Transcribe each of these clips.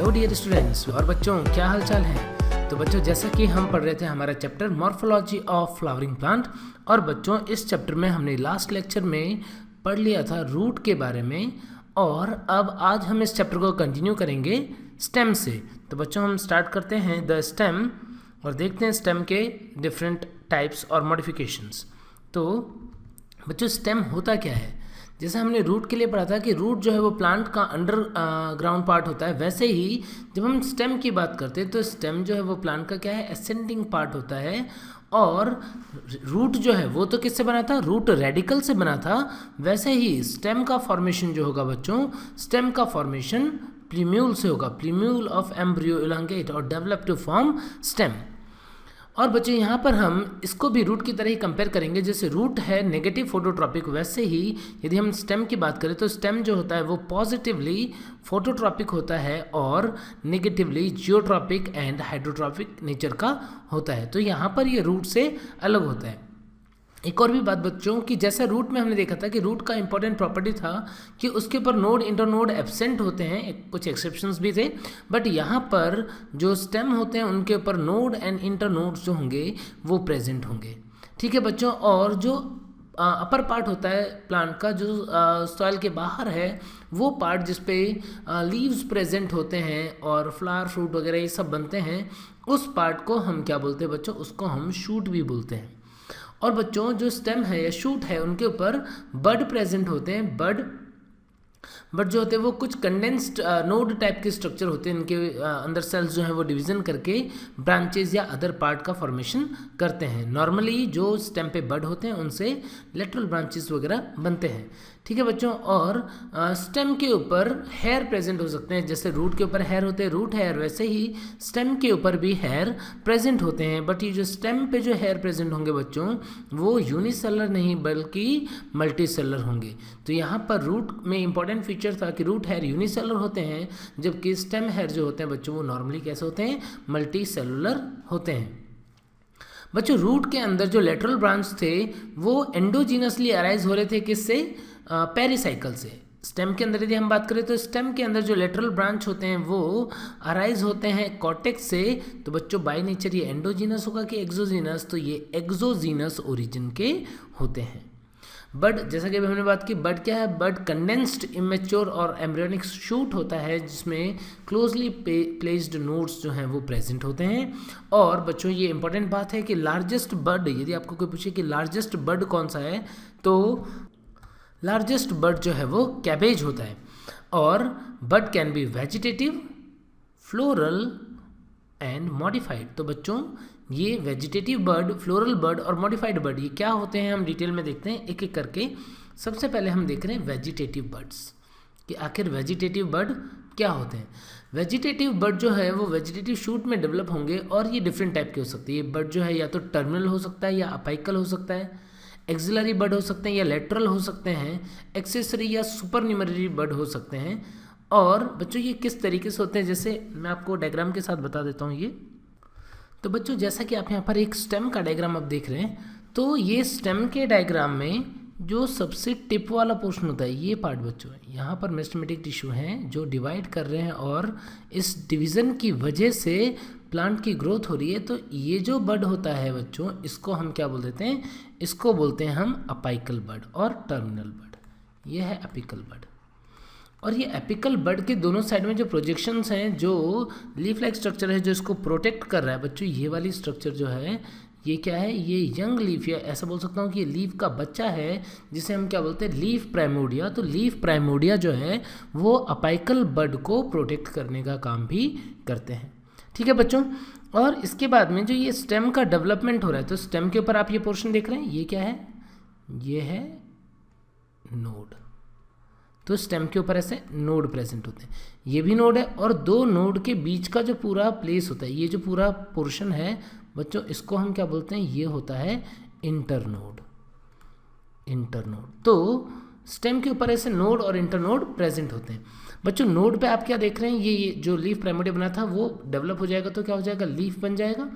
Hello dear students और बच्चों, क्या हाल चाल है। तो बच्चों, जैसा कि हम पढ़ रहे थे हमारा chapter morphology of flowering plant, और बच्चों इस चैप्टर में हमने लास्ट लेक्चर में पढ़ लिया था रूट के बारे में, और अब आज हम इस चैप्टर को कंटिन्यू करेंगे स्टेम से। तो बच्चों हम स्टार्ट करते हैं द स्टेम और देखते हैं स्टेम के डिफरेंट टाइप्स और मॉडिफिकेशंस। तो बच्चों स्टेम होता क्या है, जैसे हमने रूट के लिए पढ़ा था कि रूट जो है वो प्लांट का अंडर ग्राउंड पार्ट होता है, वैसे ही जब हम स्टेम की बात करते हैं तो स्टेम जो है वो प्लांट का क्या है, एसेंडिंग पार्ट होता है। और रूट जो है वो तो किससे बना था, रूट रेडिकल से बना था। वैसे ही स्टेम का फॉर्मेशन जो होगा बच्चों, स्टेम का फॉर्मेशन प्लीम्यूल से होगा, प्लीम्यूल ऑफ एम्ब्रियो इलांगेट और डेवलप टू फॉर्म स्टेम। और बच्चों यहाँ पर हम इसको भी रूट की तरह ही कंपेयर करेंगे। जैसे रूट है नेगेटिव फोटोट्रॉपिक, वैसे ही यदि हम स्टेम की बात करें तो स्टेम जो होता है वो पॉजिटिवली फोटोट्रॉपिक होता है और negatively geotropic and hydrotropic nature का होता है। तो यहाँ पर ये रूट से अलग होता है। एक और भी बात बच्चों कि जैसे रूट में हमने देखा था कि रूट का इंपॉर्टेंट प्रॉपर्टी था कि उसके ऊपर नोड इंटरनोड एब्सेंट होते हैं, कुछ एक्सेप्शंस भी थे, बट यहाँ पर जो स्टेम होते हैं उनके ऊपर नोड एंड इंटरनोड्स जो होंगे वो प्रेजेंट होंगे। ठीक है बच्चों, और जो अपर पार्ट होता है प्लांट का, जो सॉइल के बाहर है, वो पार्ट जिसपे लीव्स प्रेजेंट होते हैं और फ्लावर फ्रूट वगैरह ये सब बनते हैं, उस पार्ट को हम क्या बोलते हैं बच्चों, उसको हम शूट भी बोलते हैं। और बच्चों जो स्टेम है या शूट है उनके ऊपर बड प्रेजेंट होते हैं। बड जो होते हैं वो कुछ कंडेंस्ड नोड टाइप के स्ट्रक्चर होते हैं, इनके अंदर सेल्स जो हैं वो डिवीजन करके ब्रांचेज या अदर पार्ट का फॉर्मेशन करते हैं। नॉर्मली जो स्टेम पे बड होते हैं उनसे लेटरल ब्रांचेस वगैरह बनते हैं। ठीक है बच्चों, और स्टेम के ऊपर हेयर प्रेजेंट हो सकते हैं। जैसे रूट के ऊपर हेयर होते हैं, रूट हेयर, वैसे ही स्टेम के ऊपर भी हेयर प्रेजेंट होते हैं। बट ये जो स्टेम पे जो हेयर प्रेजेंट होंगे बच्चों वो यूनिसेलर नहीं बल्कि मल्टीसेलर होंगे। तो यहाँ पर रूट में इंपॉर्टेंट फीचर था कि रूट हेयर यूनिसेलर होते हैं, जबकि स्टेम हेयर जो होते हैं बच्चों वो नॉर्मली कैसे होते हैं, मल्टीसेलुलर होते हैं। बच्चों रूट के अंदर जो लेटरल ब्रांच थे वो एंडोजीनसली अराइज हो रहे थे, किससे, पेरिसाइकल से। स्टेम के अंदर यदि हम बात करें तो स्टेम के अंदर जो लेटरल ब्रांच होते हैं वो अराइज होते हैं कॉर्टेक्स से। तो बच्चों बाय नेचर ये एंडोजीनस होगा कि एक्सोजीनस, तो ये एक्सोजीनस ओरिजिन के होते हैं। बड, जैसा कि अभी हमने बात की, बड क्या है, बड कंडेंस्ड इमेच्योर और एम्ब्रियोनिक शूट होता है जिसमें क्लोजली प्लेस्ड नोड्स जो हैं वो प्रेजेंट होते हैं। और बच्चों ये इंपॉर्टेंट बात है कि लार्जेस्ट बड, यदि आपको कोई पूछे कि लार्जेस्ट बड कौन सा है, तो लार्जेस्ट बड जो है वो कैबेज होता है। और bud can be vegetative, floral and modified. तो बच्चों ये वेजिटेटिव बर्ड, फ्लोरल बर्ड और मॉडिफाइड बर्ड ये क्या होते हैं हम डिटेल में देखते हैं एक एक करके। सबसे पहले हम देख रहे हैं वेजिटेटिव बर्ड्स कि आखिर वेजिटेटिव बर्ड क्या होते हैं। वेजिटेटिव बर्ड जो है वो वेजिटेटिव शूट में डेवलप होंगे और ये डिफरेंट टाइप के हो सकते हैं। ये बर्ड जो है या तो टर्मिनल हो सकता है या अपाइकल हो सकता है, एक्सिलरी बर्ड हो सकते हैं या लेटरल हो सकते हैं, एक्सेसरी या सुपरन्यूमररी बर्ड हो सकते हैं। और बच्चों ये किस तरीके से होते हैं, जैसे मैं आपको डायग्राम के साथ बता देता हूँ ये। तो बच्चों जैसा कि आप यहाँ पर एक स्टेम का डायग्राम आप देख रहे हैं, तो ये स्टेम के डायग्राम में जो सबसे टिप वाला पोर्शन होता है ये पार्ट बच्चों है, यहाँ पर मेरिस्टेमेटिक टिश्यू हैं जो डिवाइड कर रहे हैं और इस डिवीज़न की वजह से प्लांट की ग्रोथ हो रही है। तो ये जो बड होता है बच्चों इसको हम क्या बोल देते हैं, इसको बोलते हैं हम अपाइकल बड और टर्मिनल बड। ये है अपिकल बड। और ये एपिकल बड के दोनों साइड में जो प्रोजेक्शंस हैं, जो लीफ लाइक स्ट्रक्चर है जो इसको प्रोटेक्ट कर रहा है बच्चों, ये वाली स्ट्रक्चर जो है ये क्या है, ये यंग लीफ, या ऐसा बोल सकता हूँ कि ये लीफ का बच्चा है जिसे हम क्या बोलते हैं, लीफ प्राइमोडिया। तो लीफ प्राइमोडिया जो है वो अपाइकल बड को प्रोटेक्ट करने का काम भी करते हैं। ठीक है बच्चों, और इसके बाद में जो ये स्टेम का डेवलपमेंट हो रहा है, तो स्टेम के ऊपर आप ये पोर्शन देख रहे हैं, ये क्या है, ये है नोड। तो स्टेम के ऊपर ऐसे नोड प्रेजेंट होते हैं, ये भी नोड है, और दो नोड के बीच का जो पूरा प्लेस होता है, ये जो पूरा पोर्शन है बच्चों इसको हम क्या बोलते हैं, ये होता है इंटरनोड। इंटरनोड, तो स्टेम के ऊपर ऐसे नोड और इंटरनोड प्रेजेंट होते हैं। बच्चों नोड पे आप क्या देख रहे हैं, ये जो लीफ प्राइमोडिया बना था वो डेवलप हो जाएगा तो क्या हो जाएगा, लीफ बन जाएगा।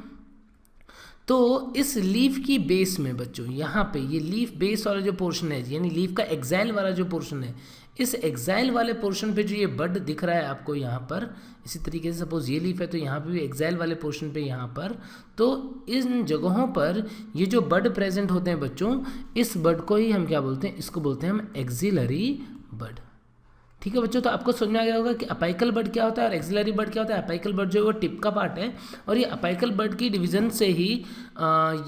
तो इस लीफ की बेस में बच्चों यहाँ पे ये लीफ बेस वाला जो पोर्शन है यानी लीफ का एक्साइल वाला जो पोर्शन है, इस एक्साइल वाले पोर्शन पे जो ये बड दिख रहा है आपको यहाँ पर, इसी तरीके से सपोज ये लीफ है तो यहाँ पे भी एक्साइल वाले पोर्शन पे यहाँ पर, तो इन जगहों पर ये जो बड प्रेजेंट होते हैं बच्चों, इस बड को ही हम क्या बोलते हैं, इसको बोलते हैं हम एक्सिलरी बड। ठीक है बच्चों, तो आपको समझ में आ गया होगा कि अपाइकल बड क्या होता है और एक्सिलरी बड क्या होता है। अपाइकल बड जो है वो टिप का पार्ट है और ये अपाइकल बड की डिवीजन से ही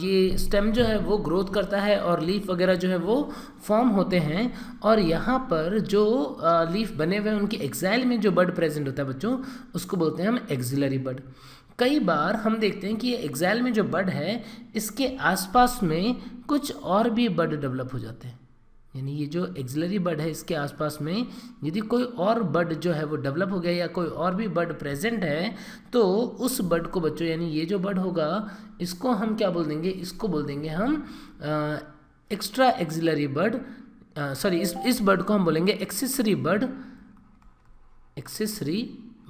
ये स्टेम जो है वो ग्रोथ करता है और लीफ वगैरह जो है वो फॉर्म होते हैं। और यहाँ पर जो लीफ बने हुए हैं उनकी एक्साइल में जो बड प्रेजेंट होता है बच्चों, उसको बोलते हैं हम एक्सिलरी बड। कई बार हम देखते हैं कि ये एक्साइल में जो बड है इसके आसपास में कुछ और भी बड डेवलप हो जाते हैं, यानी ये जो एक्सिलरी बड है इसके आसपास में यदि कोई और बड जो है वो डेवलप हो गया या कोई और भी बड प्रेजेंट है तो उस बड को बच्चों, यानी ये जो बड होगा इसको हम क्या बोल देंगे, इसको बोल देंगे हम एक्स्ट्रा एक्सिलरी बड, सॉरी इस बड को हम बोलेंगे एक्सेसरी बड, एक्सेसरी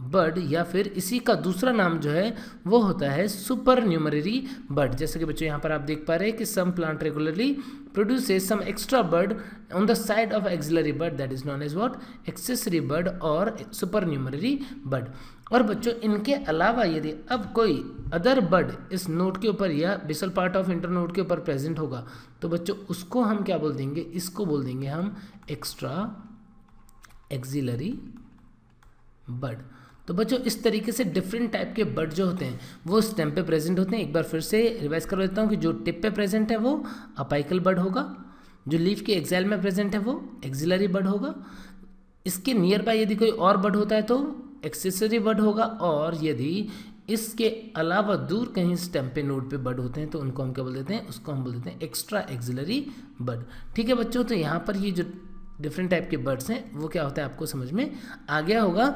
बड, या फिर इसी का दूसरा नाम जो है वो होता है सुपर न्यूमररी बड। जैसे कि बच्चों यहाँ पर आप देख पा रहे हैं कि some plant regularly produces some extra bud on the side of auxiliary bud, that is known as what, accessory bud और supernumerary bud। और बच्चों इनके अलावा यदि अब कोई अदर बड इस नोड के ऊपर या बेसल पार्ट ऑफ इंटरनोड के ऊपर प्रेजेंट होगा तो बच्चों उसको हम क्या बोल देंगे, इसको बोल देंगे हम एक्स्ट्रा एक्सिलरी बड। तो बच्चों इस तरीके से डिफरेंट टाइप के बड जो होते हैं वो स्टेम पे प्रेजेंट होते हैं। एक बार फिर से रिवाइज कर देता हूँ कि जो टिप पे प्रेजेंट है वो अपाइकल बड होगा, जो लीफ के एक्साइल में प्रेजेंट है वो एक्सिलरी बड होगा, इसके नियर बाय यदि कोई और बड होता है तो एक्सेसरी बड होगा, और यदि इसके अलावा दूर कहीं स्टेम पे नोड पे बड होते हैं तो उनको हम क्या बोल देते हैं, उसको हम बोल देते हैं एक्स्ट्रा एक्सिलरी बड। ठीक है बच्चों, तो यहाँ पर ये जो डिफरेंट टाइप के बड्स हैं वो क्या होता है आपको समझ में आ गया होगा।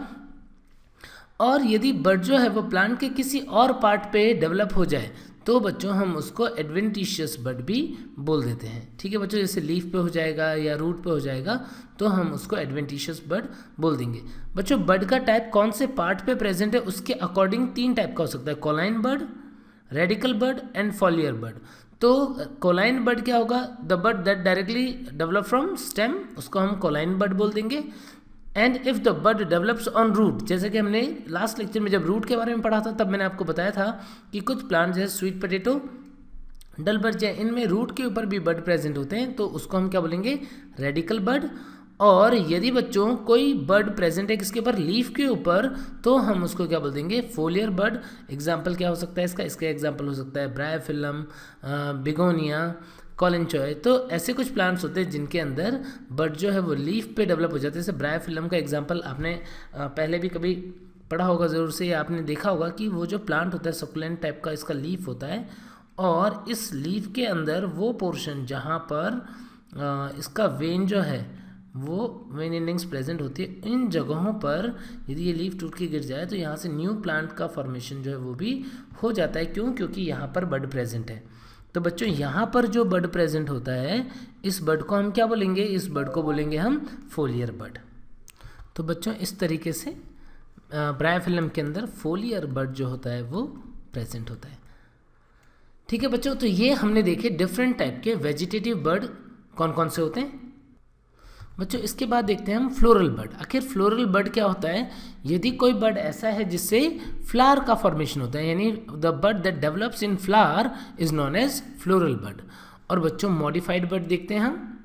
और यदि बड जो है वो प्लांट के किसी और पार्ट पे डेवलप हो जाए तो बच्चों हम उसको एडवेंटिशियस बड भी बोल देते हैं। ठीक है बच्चों, जैसे लीफ पे हो जाएगा या रूट पे हो जाएगा तो हम उसको एडवेंटिशियस बड बोल देंगे। बच्चों बड का टाइप कौन से पार्ट पे प्रेजेंट है उसके अकॉर्डिंग 3 टाइप का हो सकता है, cauline bud, radical bud and foliar bud. तो कॉलाइन बड क्या होगा, the bud that directly develop from stem, उसको हम कॉलाइन बड बोल देंगे। And if the bud develops on root, जैसे कि हमने लास्ट लेक्चर में जब रूट के बारे में पढ़ा था तब मैंने आपको बताया था कि कुछ प्लांट जैसे स्वीट पोटैटो, डल बर्च, इनमें रूट के ऊपर भी बड प्रेजेंट होते हैं तो उसको हम क्या बोलेंगे, रेडिकल बड। और यदि बच्चों कोई बड प्रेजेंट है किसके ऊपर, लीफ के ऊपर, तो हम उसको क्या बोल देंगे, फोलियर बड। एग्जाम्पल क्या हो सकता है इसका एग्जाम्पल हो सकता है ब्रायोफिलम, बिगोनिया, कॉलेंचॉय। तो ऐसे कुछ प्लांट्स होते हैं जिनके अंदर बड जो है वो लीफ पे डेवलप हो जाते हैं। जैसे ब्रायोफिलम का एग्जांपल आपने पहले भी कभी पढ़ा होगा ज़रूर से, या आपने देखा होगा कि वो जो प्लांट होता है सकुलेंट टाइप का, इसका लीफ होता है और इस लीफ के अंदर वो पोर्शन जहाँ पर इसका वेन जो है वो वेन एंडिंग्स प्रेजेंट होती है, इन जगहों पर यदि ये लीफ टूट के गिर जाए तो यहाँ से न्यू प्लांट का फॉर्मेशन जो है वो भी हो जाता है। क्यों? क्योंकि यहाँ पर बड प्रेजेंट है। तो बच्चों यहाँ पर जो बड प्रेजेंट होता है इस बड को हम क्या बोलेंगे, इस बड को बोलेंगे हम फोलियर बड। तो बच्चों इस तरीके से ब्रायोफिलम के अंदर फोलियर बड जो होता है वो प्रेजेंट होता है। ठीक है बच्चों, तो ये हमने देखे डिफरेंट टाइप के वेजिटेटिव बड कौन कौन से होते हैं। बच्चों इसके बाद देखते हैं हम फ्लोरल बड। आखिर फ्लोरल बड क्या होता है, यदि कोई बड ऐसा है जिससे फ्लावर का फॉर्मेशन होता है, यानी the bud that develops in flower is known as floral bud. और बच्चों मॉडिफाइड बड देखते हैं हम।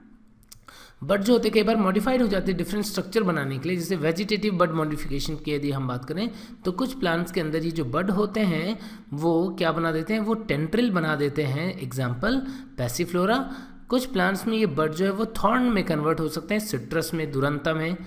बड जो होते हैं कई बार मॉडिफाइड हो जाते हैं डिफरेंट स्ट्रक्चर बनाने के लिए। जैसे वेजिटेटिव बड मॉडिफिकेशन की यदि हम बात करें तो कुछ प्लांट्स के अंदर ये जो बड होते हैं वो क्या बना देते हैं, वो टेंट्रिल बना देते हैं। Example Passiflora. कुछ प्लांट्स में ये बड जो है वो थॉर्न में कन्वर्ट हो सकते हैं, सिट्रस में, दुरंता में।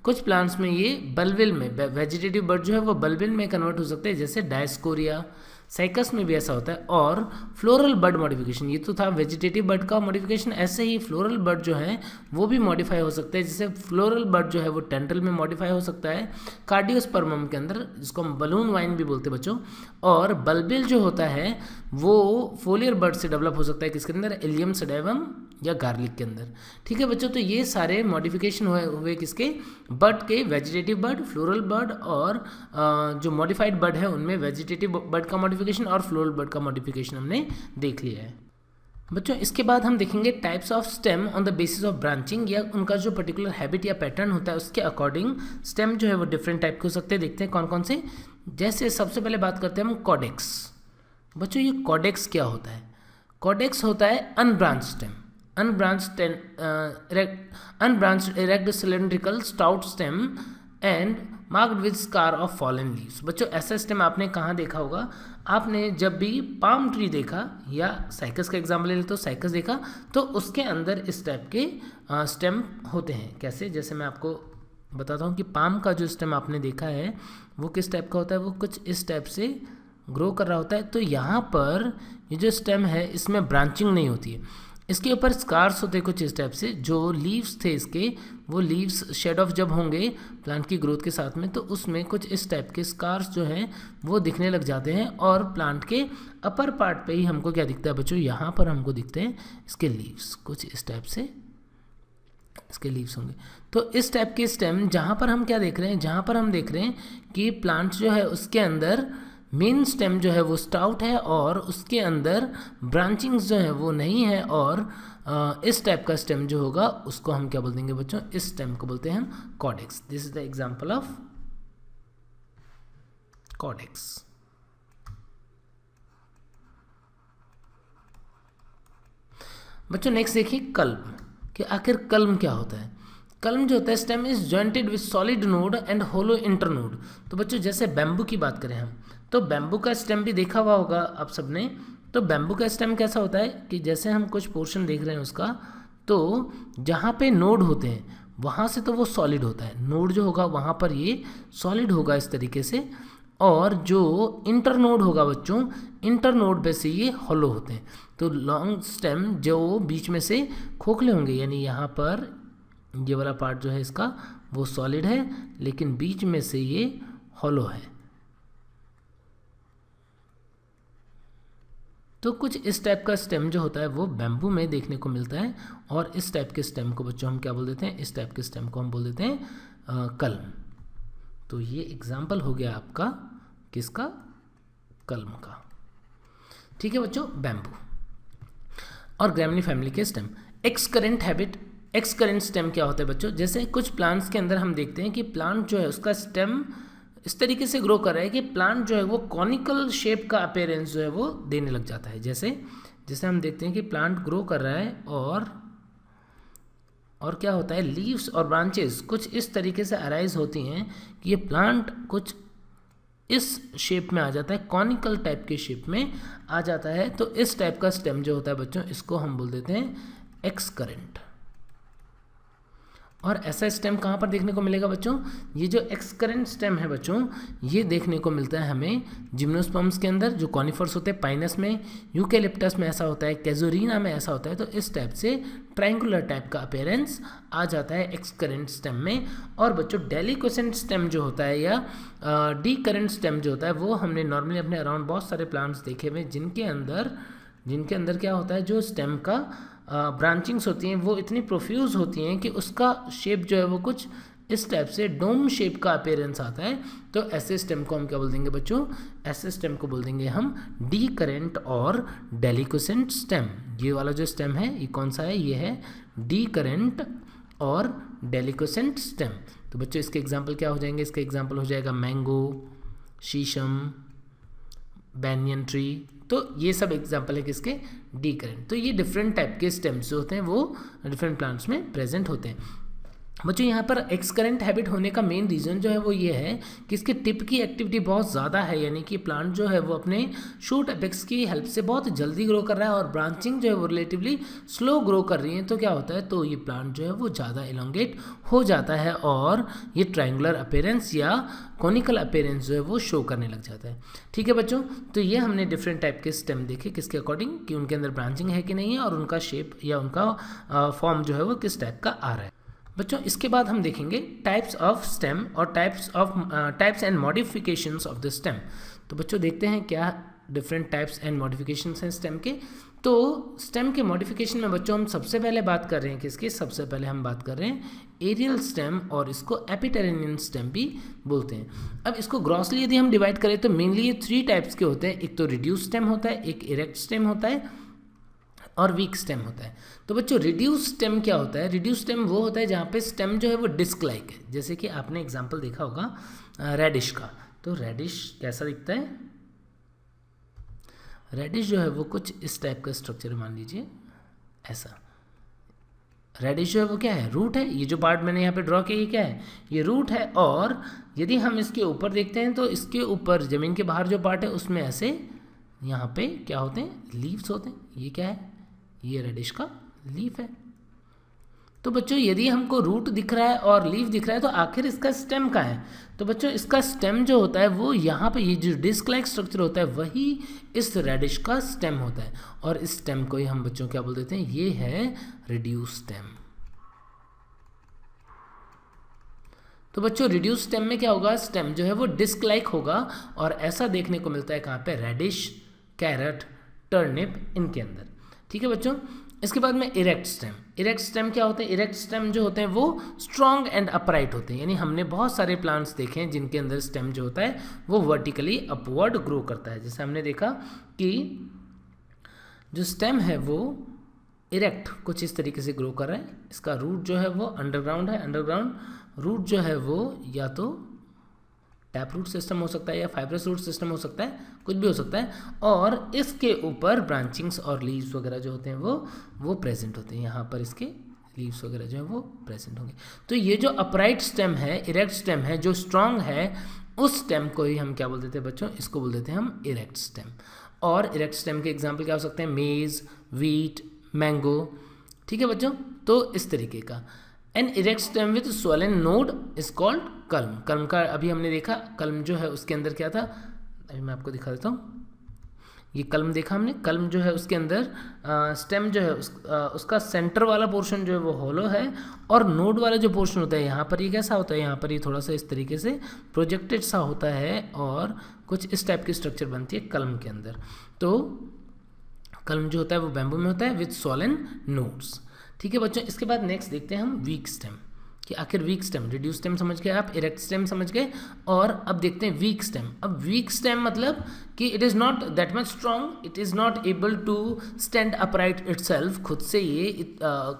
कुछ प्लांट्स में ये बल्बिल में, वेजिटेटिव बड जो है वो बल्बिल में कन्वर्ट हो सकते हैं, जैसे डायस्कोरिया। साइकस में भी ऐसा होता है। और फ्लोरल बड मॉडिफिकेशन, ये तो था वेजिटेटिव बड का मॉडिफिकेशन, ऐसे ही फ्लोरल बड जो है वो भी मॉडिफाई हो सकते हैं। जैसे फ्लोरल बड जो है वो टेंट्रल में मॉडिफाई हो सकता है कार्डियोस्पर्मम के अंदर, जिसको हम बलून वाइन भी बोलते हैं बच्चों। और बल्बिल जो होता है वो फोलियर बड से डेवलप हो सकता है किसके अंदर, इलियम सेडेवम या गार्लिक के अंदर। ठीक है बच्चों, तो ये सारे मॉडिफिकेशन हुए किसके, बड के, वेजिटेटिव बड, फ्लोरल बड और जो मॉडिफाइड बड है उनमें वेजिटेटिव बड का मॉडिफिकेशन और फ्लोरल बड का मॉडिफिकेशन हमने देख लिया है। बच्चों इसके बाद हम देखेंगे types of stem on the basis of branching, या उनका जो पर्टिकुलर हैबिट या पैटर्न होता है उसके अकॉर्डिंग स्टेम जो है वो डिफरेंट टाइप के हो सकते हैं। देखते हैं कौन कौन से। जैसे सबसे पहले बात करते हैं हम कॉडेक्स। बच्चों ये कॉडेक्स क्या होता है? कॉडेक्स होता है unbranch stem, unbranched erect cylindrical stout stem and marked with scar of fallen leaves. बच्चों ऐसा स्टेम आपने कहाँ देखा होगा? आपने जब भी पाम ट्री देखा या साइकस का एग्जाम्पल ले ले तो साइकस देखा, तो उसके अंदर इस टाइप के स्टेम होते हैं। कैसे? जैसे मैं आपको बताता हूँ कि पाम का जो स्टेम आपने देखा है वो किस टाइप का होता है, वो कुछ इस टाइप से ग्रो कर रहा होता है। तो यहाँ पर ये जो स्टेम है इसमें ब्रांचिंग नहीं होती है, इसके ऊपर स्कार्स होते हैं कुछ इस टाइप से। जो लीव्स थे इसके, वो लीव्स शेड ऑफ जब होंगे प्लांट की ग्रोथ के साथ में, तो उसमें कुछ इस टाइप के स्कार्स जो हैं वो दिखने लग जाते हैं। और प्लांट के अपर पार्ट पे ही हमको क्या दिखता है बच्चों? यहाँ पर हमको दिखते हैं इसके लीव्स, कुछ इस टाइप से इसके लीव्स होंगे। तो इस टाइप के स्टेम जहाँ पर हम क्या देख रहे हैं, जहाँ पर हम देख रहे हैं कि प्लांट जो है उसके अंदर मेन स्टेम जो है वो स्टाउट है और उसके अंदर ब्रांचिंग्स जो है वो नहीं है, और इस टाइप का स्टेम जो होगा उसको हम क्या बोल देंगे बच्चों? इस स्टेम को बोलते हैं हम Codex. This is the example of Codex. बच्चों नेक्स्ट देखिए कल्म, कि आखिर कल्म क्या होता है। कल्म जो होता है, stem is jointed with solid node and hollow internode. तो बच्चों जैसे बैम्बू की बात करें हम, तो बैम्बू का स्टेम भी देखा हुआ होगा आप सबने। तो बैम्बू का स्टेम कैसा होता है कि जैसे हम कुछ पोर्शन देख रहे हैं उसका, तो जहाँ पे नोड होते हैं वहाँ से तो वो सॉलिड होता है, नोड जो होगा वहाँ पर ये सॉलिड होगा इस तरीके से, और जो इंटरनोड होगा बच्चों, इंटरनोड पे से ये हॉलो होते हैं। तो लॉन्ग स्टेम जो बीच में से खोखले होंगे, यानी यहाँ पर ये वाला पार्ट जो है इसका वो सॉलिड है, लेकिन बीच में से ये हॉलो है। तो कुछ इस टाइप का स्टेम जो होता है वो बैम्बू में देखने को मिलता है, और इस टाइप के स्टेम को बच्चों हम क्या बोल देते हैं? इस टाइप के स्टेम को हम बोल देते हैं कल्म। तो ये एग्जाम्पल हो गया आपका किसका? कल्म का। ठीक है बच्चों, बैम्बू। और ग्रैमिनी फैमिली के stem. Excurrent habit, excurrent stem क्या होता है बच्चों? जैसे कुछ प्लांट्स के अंदर हम देखते हैं कि प्लांट जो है उसका स्टेम इस तरीके से ग्रो कर रहा है कि प्लांट जो है वो कॉनिकल शेप का अपीयरेंस जो है वो देने लग जाता है। जैसे जैसे हम देखते हैं कि प्लांट ग्रो कर रहा है और क्या होता है, लीव्स और ब्रांचेस कुछ इस तरीके से अराइज होती हैं कि ये प्लांट कुछ इस शेप में आ जाता है, कॉनिकल टाइप के शेप में आ जाता है। तो इस टाइप का स्टेम जो होता है बच्चों, इसको हम बोल देते हैं एक्सकरेंट। और ऐसा स्टेम कहाँ पर देखने को मिलेगा बच्चों? ये जो एक्सकरेंट स्टेम है बच्चों, ये देखने को मिलता है हमें जिम्नोस्पर्म्स के अंदर, जो कॉनिफर्स होते हैं, पाइनस में, यूकेलिप्टस में ऐसा होता है, कैजुरीना में ऐसा होता है। तो इस टाइप से ट्रायंगुलर टाइप का अपीयरेंस आ जाता है एक्सकरेंट स्टेम में। और बच्चों डेलिक्वेसेंट स्टेम जो होता है या डीकरेंट स्टेम जो होता है, वो हमने नॉर्मली अपने अराउंड बहुत सारे प्लांट्स देखे हुए जिनके अंदर क्या होता है, जो स्टेम का ब्रांचिंग्स होती हैं वो इतनी प्रोफ्यूज होती हैं कि उसका शेप जो है वो कुछ इस टाइप से डोम शेप का अपीयरेंस आता है। तो ऐसे स्टेम को हम क्या बोल देंगे बच्चों? ऐसे स्टेम को बोल देंगे हम डीकरेंट और डेलिक्वेसेंट स्टेम। ये वाला जो स्टेम है ये कौन सा है? ये है डीकरेंट और डेलिक्वेसेंट स्टेम। तो बच्चों इसके एग्जाम्पल क्या हो जाएंगे? इसके एग्जाम्पल हो जाएगा मैंगो, शीशम, बैनियन ट्री। तो ये सब एग्जाम्पल है किसके? डीकरेंट। तो ये डिफरेंट टाइप के स्टेम्स जो होते हैं वो डिफरेंट प्लांट्स में प्रेजेंट होते हैं। बच्चों यहाँ पर एक्सकरेंट हैबिट होने का मेन रीज़न जो है वो ये है कि इसके टिप की एक्टिविटी बहुत ज़्यादा है, यानी कि प्लांट जो है वो अपने शूट एपेक्स की हेल्प से बहुत जल्दी ग्रो कर रहा है, और ब्रांचिंग जो है वो रिलेटिवली स्लो ग्रो कर रही है। तो क्या होता है, तो ये प्लांट जो है वो ज़्यादा इलोंगेट हो जाता है और ये ट्रायंगुलर अपीयरेंस या कॉनिकल अपीयरेंस जो है वो शो करने लग जाता है। ठीक है बच्चों, तो ये हमने डिफरेंट टाइप के स्टेम देखे किसके अकॉर्डिंग, कि उनके अंदर ब्रांचिंग है कि नहीं है, और उनका शेप या उनका फॉर्म जो है वो किस टाइप का आ रहा है। बच्चों इसके बाद हम देखेंगे टाइप्स ऑफ स्टेम और types and modifications of the stem. तो बच्चों देखते हैं क्या डिफरेंट टाइप्स एंड मॉडिफिकेशंस हैं स्टेम के। तो स्टेम के मॉडिफिकेशन में बच्चों हम सबसे पहले बात कर रहे हैं किसकी, सबसे पहले हम बात कर रहे हैं एरियल स्टेम, और इसको एपिटेरेनियन स्टेम भी बोलते हैं। अब इसको ग्रॉसली यदि हम डिवाइड करें तो मेनली ये 3 टाइप्स के होते हैं। एक तो रिड्यूस स्टेम होता है, एक इरेक्ट स्टेम होता है, और वीक स्टेम होता है। तो बच्चों रिड्यूस स्टेम क्या होता है? रिड्यूस स्टेम वो होता है जहाँ पे स्टेम जो है वो डिस्क लाइक है। जैसे कि आपने एग्जांपल देखा होगा रेडिश का, तो रेडिश कैसा दिखता है? रेडिश जो है वो कुछ इस टाइप का स्ट्रक्चर, मान लीजिए ऐसा। रेडिश जो है वो क्या है? रूट है। ये जो पार्ट मैंने यहाँ पे ड्रॉ किया ये क्या है? ये रूट है। और यदि हम इसके ऊपर देखते हैं तो इसके ऊपर ज़मीन के बाहर जो पार्ट है उसमें ऐसे यहाँ पे क्या होते हैं? लीव्स होते हैं। ये क्या है? ये रेडिश का लीफ है। तो बच्चों यदि हमको रूट दिख रहा है और लीफ दिख रहा है तो आखिर इसका स्टेम कहाँ है? तो बच्चों इसका स्टेम जो होता है वो यहाँ पे, ये जो डिस्क लाइक स्ट्रक्चर होता है वही इस रेडिश का स्टेम होता है, और इस स्टेम को ही हम बच्चों क्या बोल देते हैं? ये है रिड्यूस स्टेम। तो बच्चों रिड्यूस स्टेम में क्या होगा? स्टेम जो है वो डिस्क लाइक होगा, और ऐसा देखने को मिलता है कहाँ पे? रेडिश, कैरेट, टर्निप, इनके अंदर। ठीक है बच्चों। इसके बाद में इरेक्ट स्टेम। इरेक्ट स्टेम क्या होते हैं? इरेक्ट स्टेम जो होते हैं वो स्ट्रॉन्ग एंड अपराइट होते हैं। यानी हमने बहुत सारे प्लांट्स देखे हैं जिनके अंदर स्टेम जो होता है वो वर्टिकली अपवर्ड ग्रो करता है। जैसे हमने देखा कि जो स्टेम है वो इरेक्ट कुछ इस तरीके से ग्रो कर रहा है। इसका रूट जो है वो अंडरग्राउंड है। अंडरग्राउंड रूट जो है वो या तो टैप रूट सिस्टम हो सकता है या फाइब्रस रूट सिस्टम हो सकता है, कुछ भी हो सकता है। और इसके ऊपर ब्रांचिंग्स और लीव्स वगैरह जो होते हैं वो प्रेजेंट होते हैं। यहाँ पर इसके लीव्स वगैरह जो है वो प्रेजेंट होंगे। तो ये जो अपराइट स्टेम है, इरेक्ट स्टेम है, जो स्ट्रॉन्ग है, उस स्टेम को ही हम क्या बोल देते हैं बच्चों? इसको बोल देते हैं हम इरेक्ट स्टेम। और इरेक्ट स्टेम के एग्जाम्पल क्या हो सकते हैं? मेज, वीट, मैंगो। ठीक है बच्चों। तो इस तरीके का an erect stem with swollen node is called culm. Culm का अभी हमने देखा, कल्म जो है उसके अंदर क्या था, अभी मैं आपको दिखा देता हूँ। ये कल्म देखा हमने। कल्म जो है उसके अंदर स्टेम जो है उसका सेंटर वाला पोर्शन जो है वो होलो है, और नोड वाला जो पोर्शन होता है यहाँ पर ये कैसा होता है? यहाँ पर ये थोड़ा सा इस तरीके से प्रोजेक्टेड सा होता है, और कुछ इस टाइप की स्ट्रक्चर बनती है कल्म के अंदर। तो कल्म जो होता है वो बैम्बू में होता है विद स्वॉलन नोड्स। ठीक है बच्चों। इसके बाद नेक्स्ट देखते हैं हम वीक स्टेम, कि आखिर वीक स्टेम, रिड्यूस स्टेम समझ गए आप, इरेक्ट स्टेम समझ गए, और अब देखते हैं वीक स्टेम। अब वीक स्टेम मतलब कि it is not that much strong, it is not able to stand upright itself. खुद से ये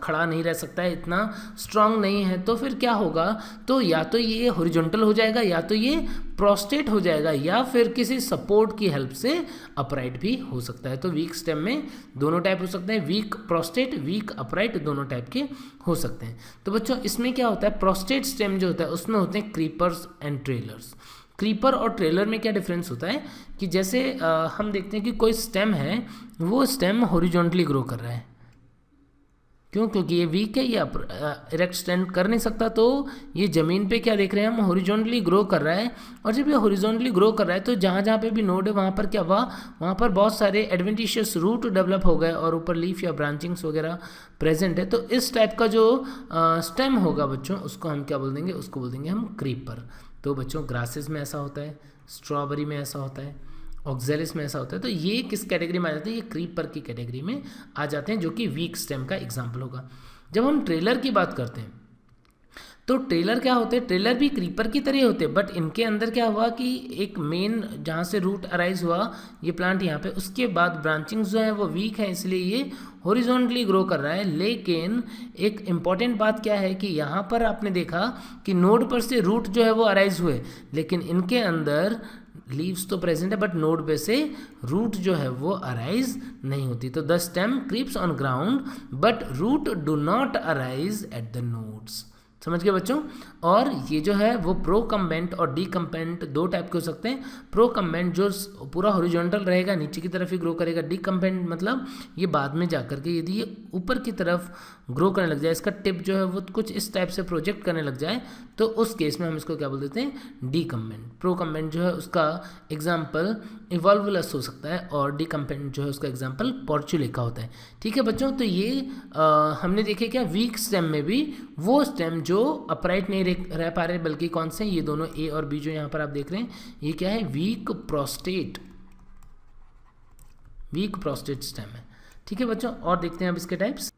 खड़ा नहीं रह सकता है, इतना स्ट्रॉन्ग नहीं है। तो फिर क्या होगा? तो या तो ये हॉरिजॉन्टल हो जाएगा, या तो ये प्रोस्टेट हो जाएगा, या फिर किसी सपोर्ट की हेल्प से अपराइट भी हो सकता है। तो वीक स्टेम में दोनों टाइप हो सकते हैं, वीक प्रोस्टेट, वीक अपराइट, दोनों टाइप के हो सकते हैं। तो बच्चों इसमें क्या होता है? प्रोस्टेट स्टेम जो होता है उसमें होते हैं क्रीपर्स एंड ट्रेलर्स। क्रीपर और ट्रेलर में क्या डिफरेंस होता है कि जैसे हम देखते हैं कि कोई स्टेम है, वो स्टेम हॉरिजॉन्टली ग्रो कर रहा है। क्यों? क्योंकि ये वीक है, ये इरेक्ट स्टैंड कर नहीं सकता। तो ये ज़मीन पे क्या देख रहे हैं हम? हॉरिजॉन्टली ग्रो कर रहा है। और जब ये हॉरिजॉन्टली ग्रो कर रहा है तो जहाँ जहाँ पे भी नोड है वहाँ पर क्या हुआ? वहाँ पर बहुत सारे एडवेंटिशियस रूट डेवलप हो गए, और ऊपर लीफ या ब्रांचिंग्स वगैरह प्रेजेंट है। तो इस टाइप का जो स्टेम होगा बच्चों, उसको हम क्या बोल देंगे? उसको बोल देंगे हम क्रीपर। तो बच्चों ग्रासेस में ऐसा होता है, स्ट्रॉबेरी में ऐसा होता है, ऑक्जेलिस में ऐसा होता है। तो ये किस कैटेगरी में आ जाते हैं? ये क्रीपर की कैटेगरी में आ जाते हैं, जो कि वीक स्टेम का एग्जाम्पल होगा। जब हम ट्रेलर की बात करते हैं तो ट्रेलर क्या होते हैं? ट्रेलर भी क्रीपर की तरह होते हैं, बट इनके अंदर क्या हुआ कि एक मेन जहाँ से रूट अराइज हुआ ये प्लांट यहाँ पे, उसके बाद ब्रांचिंग्स जो है वो वीक है, इसलिए ये हॉरिजॉन्टली ग्रो कर रहा है। लेकिन एक इम्पॉर्टेंट बात क्या है कि यहाँ पर आपने देखा कि नोड पर से रूट जो है वो अराइज हुए, लेकिन इनके अंदर लीव्स तो प्रेजेंट है बट नोड पे से रूट जो है वो अराइज नहीं होती। तो the stem creeps on ground but root do not arise at the nodes. समझ गए बच्चों? और ये जो है वो प्रोकम्बेंट और डीकम्बेंट दो टाइप के हो सकते हैं। प्रोकम्बेंट जो पूरा हॉरिजॉन्टल रहेगा, नीचे की तरफ ही ग्रो करेगा। डीकम्बेंट मतलब ये बाद में जाकर के यदि ये ऊपर की तरफ ग्रो करने लग जाए, इसका टिप जो है वो कुछ इस टाइप से प्रोजेक्ट करने लग जाए, तो उस केस में हम इसको क्या बोल देते हैं? डीकम्बेंट। प्रोकम्बेंट जो है उसका एग्जाम्पल इवॉल्वुलस हो सकता है, और डीकम्बेंट जो है उसका एग्जाम्पल पोर्चुलेका होता है। ठीक है बच्चों? तो ये हमने देखे क्या वीक स्टेम में भी वो स्टेम जो अपराइट नहीं रह पा रहे, बल्कि कौन से? ये दोनों ए और बी जो यहाँ पर आप देख रहे हैं, ये क्या है? Weak prostrate, weak prostrate stem है। ठीक है बच्चों, और देखते हैं अब इसके टाइप्स।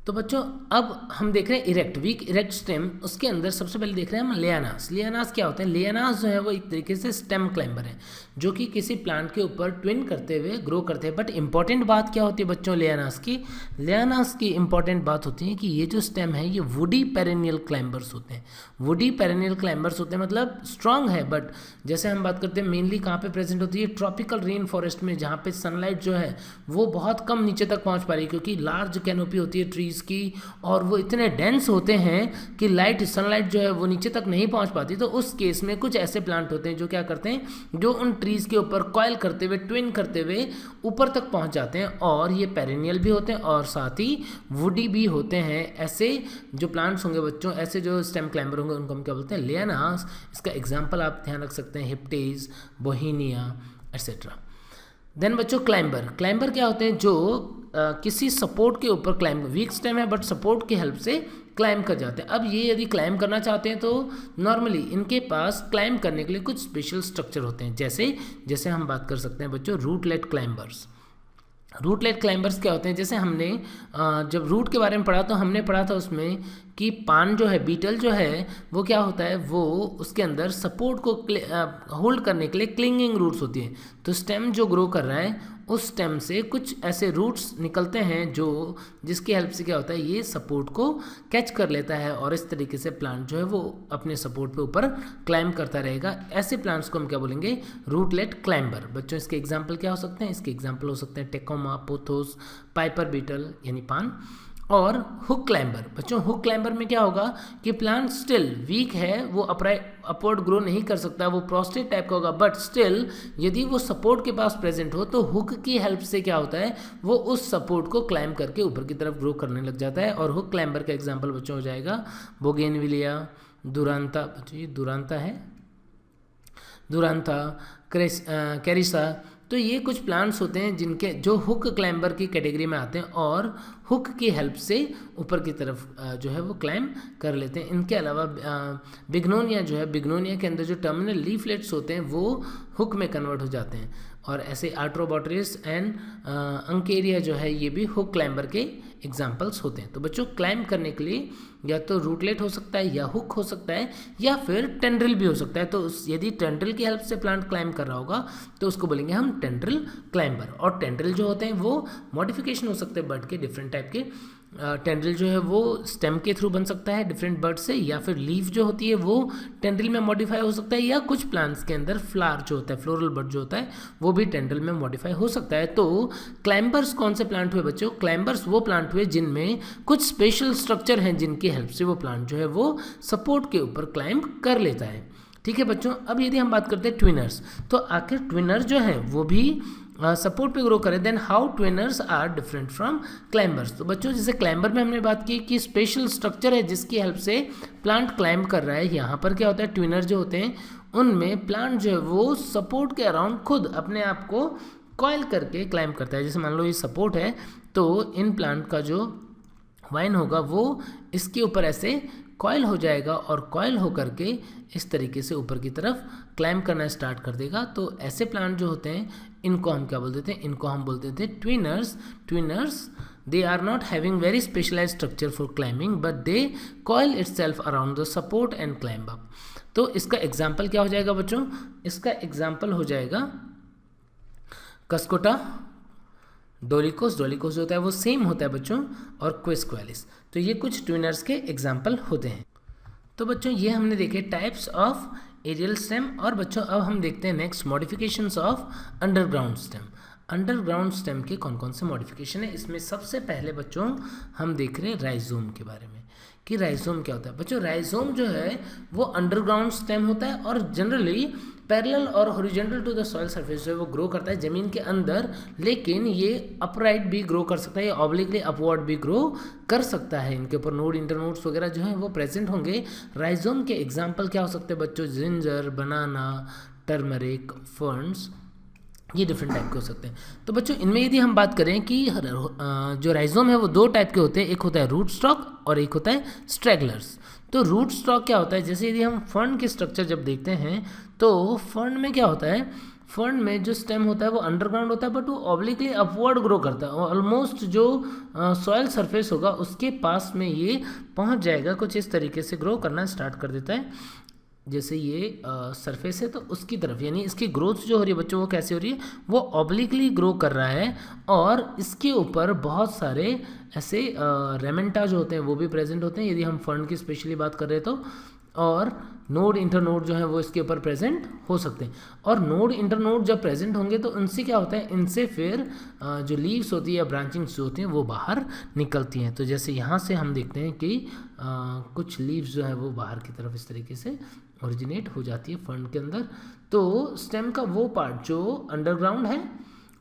तो बच्चों अब हम देख रहे हैं इरेक्ट, वीक इरेक्ट स्टेम, उसके अंदर सबसे पहले देख रहे हैं हम लियानास। लियानास क्या होते हैं? लियानास जो है वो एक तरीके से स्टेम क्लाइंबर है जो कि किसी प्लांट के ऊपर ट्विन करते हुए ग्रो करते हैं। बट इंपॉर्टेंट बात क्या होती है बच्चों लियानास की? लियानास की इंपॉर्टेंट बात होती है कि ये जो स्टेम है ये वुडी पेरेनियल क्लाइंबर्स होते हैं। वुडी पेरेनियल क्लाइंबर्स होते हैं मतलब स्ट्रांग है, बट जैसे हम बात करते हैं मेनली कहाँ पे प्रेजेंट होती है? ट्रॉपिकल रेन फॉरेस्ट में, जहाँ पे सनलाइट जो है वो बहुत कम नीचे तक पहुँच पा रही है क्योंकि लार्ज कैनोपी होती है ट्री की और वो इतने डेंस होते हैं कि सनलाइट जो है वो नीचे तक नहीं पहुंच पाती। तो उस केस में कुछ ऐसे प्लांट होते हैं जो क्या करते हैं, जो उन ट्रीज के ऊपर कॉइल करते हुए, ट्विन करते हुए ऊपर तक पहुंच जाते हैं और ये पेरेनियल भी होते हैं और साथ ही वुडी भी होते हैं। ऐसे जो प्लांट्स होंगे बच्चों, ऐसे जो स्टेम क्लाइंबर होंगे उनको हम क्या बोलते हैं? लियानास। इसका एग्जाम्पल आप ध्यान रख सकते हैं हिप्टेज, बोहीनिया एटसेट्रा। देन बच्चों क्लाइंबर, क्लाइंबर क्या होते हैं? जो किसी सपोर्ट के ऊपर क्लाइंब, वीक स्टेम है बट सपोर्ट की हेल्प से क्लाइंब कर जाते हैं। अब ये यदि क्लाइंब करना चाहते हैं तो नॉर्मली इनके पास क्लाइंब करने के लिए कुछ स्पेशल स्ट्रक्चर होते हैं। जैसे हम बात कर सकते हैं बच्चों रूटलेट क्लाइंबर्स। रूटलेट क्लाइंबर्स क्या होते हैं? जैसे हमने जब रूट के बारे में पढ़ा तो हमने पढ़ा था उसमें कि पान जो है, बीटल जो है वो क्या होता है, वो उसके अंदर सपोर्ट को होल्ड करने के लिए क्लिंगिंग रूट्स होती है। तो स्टेम जो ग्रो कर रहा है उस स्टेम से कुछ ऐसे रूट्स निकलते हैं जो जिसकी हेल्प से क्या होता है, ये सपोर्ट को कैच कर लेता है और इस तरीके से प्लांट जो है वो अपने सपोर्ट पे ऊपर क्लाइंब करता रहेगा। ऐसे प्लांट्स को हम क्या बोलेंगे? रूटलेट क्लाइंबर। बच्चों इसके एग्जाम्पल क्या हो सकते हैं? इसके एग्जाम्पल हो सकते हैं टेकोमा, पोथोस, पाइपर बीटल यानी पान और हुक क्लाइंबर। बच्चों हुक क्लाइंबर में क्या होगा कि प्लांट स्टिल वीक है, वो अपवर्ड ग्रो नहीं कर सकता, वो प्रोस्टेट टाइप का होगा, बट स्टिल यदि वो सपोर्ट के पास प्रेजेंट हो तो हुक की हेल्प से क्या होता है, वो उस सपोर्ट को क्लाइंब करके ऊपर की तरफ ग्रो करने लग जाता है। और हुक क्लाइंबर का एग्जाम्पल बच्चों हो जाएगा बोगेनविलिया, दुरांता, बच्चों ये दुरांता है, दुरांता, कैरिसा। तो ये कुछ प्लांट्स होते हैं जिनके जो हुक क्लाइंबर की कैटेगरी में आते हैं और हुक की हेल्प से ऊपर की तरफ जो है वो क्लाइंब कर लेते हैं। इनके अलावा बिग्नोनिया जो है, बिग्नोनिया के अंदर जो टर्मिनल लीफलेट्स होते हैं वो हुक में कन्वर्ट हो जाते हैं। और ऐसे आर्ट्रोबॉटरिस एंड अंकेरिया जो है ये भी हुक क्लाइंबर के एग्जाम्पल्स होते हैं। तो बच्चों क्लाइंब करने के लिए या तो रूटलेट हो सकता है या हुक हो सकता है या फिर टेंड्रिल भी हो सकता है। तो यदि टेंड्रिल की हेल्प से प्लांट क्लाइंब कर रहा होगा तो उसको बोलेंगे हम टेंड्रिल क्लाइंबर। और टेंड्रिल जो होते हैं वो मॉडिफिकेशन हो सकते हैं बर्ड के, डिफरेंट टाइप के। टेंड्रिल जो है वो स्टेम के थ्रू बन सकता है डिफरेंट बर्ड से, या फिर लीफ जो होती है वो टेंड्रिल में मॉडिफाई हो सकता है, या कुछ प्लांट्स के अंदर फ्लावर जो होता है, फ्लोरल बर्ड जो होता है वो भी टेंड्रिल में मॉडिफाई हो सकता है। तो क्लाइंबर्स कौन से प्लांट हुए बच्चों? क्लाइंबर्स वो प्लांट हुए जिनमें कुछ स्पेशल स्ट्रक्चर हैं जिनकी हेल्प से वो प्लांट जो है वो सपोर्ट के ऊपर क्लाइंब कर लेता है। ठीक है बच्चों, अब यदि हम बात करते हैं ट्विनर्स, तो आखिर ट्विनर जो है वो भी सपोर्ट पे ग्रो करें। Then how twiners are different from climbers. तो बच्चों जैसे क्लाइंबर में हमने बात की कि स्पेशल स्ट्रक्चर है जिसकी हेल्प से प्लांट क्लाइंब कर रहा है। यहाँ पर क्या होता है, ट्विनर जो होते हैं उनमें प्लांट जो है वो सपोर्ट के अराउंड खुद अपने आप को कॉइल करके क्लाइंब करता है। जैसे मान लो ये सपोर्ट है तो इन प्लांट का जो वाइन होगा वो इसके ऊपर ऐसे कॉइल हो जाएगा और कॉइल होकर के इस तरीके से ऊपर की तरफ क्लाइंब करना स्टार्ट कर देगा। तो ऐसे प्लांट जो होते हैं इनको हम क्या बोलते थे? इनको हम बोलते थे twiners. Twiners they are not having very specialise structure for climbing but they coil itself around the support and climb up. तो इसका एग्जाम्पल क्या हो जाएगा बच्चों? इसका एग्जाम्पल हो जाएगा कस्कोटा, डोलिकोस, डोलिकोस जो होता है वो सेम होता है बच्चों, और क्विस्क्वालिस। तो ये कुछ ट्विनर्स के एग्जाम्पल होते हैं। तो बच्चों ये हमने देखे टाइप्स ऑफ एरियल स्टेम। और बच्चों अब हम देखते हैं next modifications of underground stem. Underground stem के कौन कौन से मॉडिफिकेशन है? इसमें सबसे पहले बच्चों हम देख रहे हैं राइजोम के बारे में कि राइजोम क्या होता है। बच्चों राइजोम जो है वो अंडरग्राउंड स्टेम होता है और जनरली पैरेलल और horizontal to the soil surface जो है वो ग्रो करता है ज़मीन के अंदर, लेकिन ये अपराइट भी ग्रो कर सकता है, या ऑब्लिकली अपवर्ड भी ग्रो कर सकता है। इनके ऊपर नोड, इंटरनोड्स वगैरह जो हैं वो प्रेजेंट होंगे। राइजोम के एग्जाम्पल क्या हो सकते हैं बच्चों? जिंजर, बनाना, टर्मरिक, फर्न्स, ये डिफरेंट टाइप के हो सकते हैं। तो बच्चों इनमें यदि हम बात करें कि जो राइजोम है वो दो टाइप के होते हैं, एक होता है रूट स्टॉक और एक होता है स्ट्रैगलर्स। तो रूट स्टॉक क्या होता है? जैसे यदि हम फर्न के स्ट्रक्चर जब देखते हैं तो फर्न में क्या होता है फर्न में जो स्टेम होता है वो अंडरग्राउंड होता है, बट वो ऑब्लिकली अपवर्ड ग्रो करता है। ऑलमोस्ट जो सॉइल सरफेस होगा उसके पास में ये पहुंच जाएगा, कुछ इस तरीके से ग्रो करना स्टार्ट कर देता है। जैसे ये सरफेस है तो उसकी तरफ, यानी इसकी ग्रोथ जो हो रही है बच्चों वो कैसे हो रही है, वो ऑब्लिकली ग्रो कर रहा है। और इसके ऊपर बहुत सारे ऐसे रेमेंटा जो होते हैं वो भी प्रेजेंट होते हैं, यदि हम फर्न की स्पेशली बात कर रहे हैं तो। और नोड इंटरनोड जो है वो इसके ऊपर प्रेजेंट हो सकते हैं। और नोड इंटरनोड जब प्रेजेंट होंगे तो उनसे क्या होता है, इनसे फिर जो लीव्स होती है या ब्रांचिंग्स जो होती हैं वो बाहर निकलती हैं। तो जैसे यहाँ से हम देखते हैं कि कुछ लीव्स जो है वो बाहर की तरफ इस तरीके से ओरिजिनेट हो जाती है फर्न के अंदर। तो स्टेम का वो पार्ट जो अंडरग्राउंड है,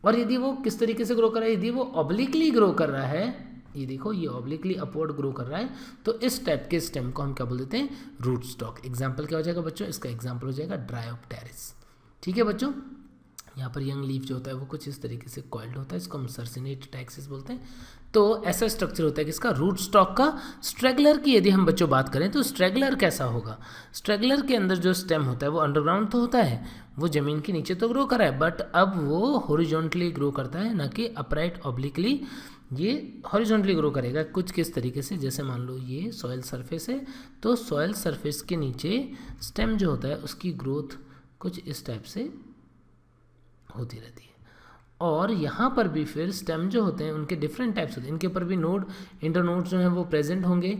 और यदि वो किस तरीके से ग्रो कर रहा है, यदि वो ऑब्लिकली ग्रो कर रहा है, ये देखो ये ऑब्लिकली अपवर्ड ग्रो कर रहा है, तो इस टाइप के स्टेम को हम क्या बोल देते हैं, रूट स्टॉक। एग्जाम्पल क्या हो जाएगा बच्चों, इसका एग्जाम्पल हो जाएगा ड्रायोप्टेरिस। ठीक है बच्चों, यहाँ पर यंग लीफ जो होता है वो कुछ इस तरीके से कॉइल्ड होता है, इसको हम सर्सिनेट टैक्सिस बोलते हैं। तो ऐसा स्ट्रक्चर होता है किसका, रूट स्टॉक का। स्ट्रेगलर की यदि हम बच्चों बात करें तो स्ट्रेगलर कैसा होगा, स्ट्रेगलर के अंदर जो स्टेम होता है वो अंडरग्राउंड तो होता है, वो ज़मीन के नीचे तो ग्रो कर रहा है, बट अब वो हॉरिजॉन्टली ग्रो करता है, ना कि अपराइट ऑब्लिकली। ये हॉरिजॉन्टली ग्रो करेगा कुछ किस तरीके से, जैसे मान लो ये सॉइल सरफेस है, तो सॉइल सरफेस के नीचे स्टेम जो होता है उसकी ग्रोथ कुछ इस टाइप से होती रहती है। और यहाँ पर भी फिर स्टेम जो होते हैं उनके डिफरेंट टाइप्स होते हैं, इनके ऊपर भी नोड इंटरनोड जो हैं वो प्रेजेंट होंगे।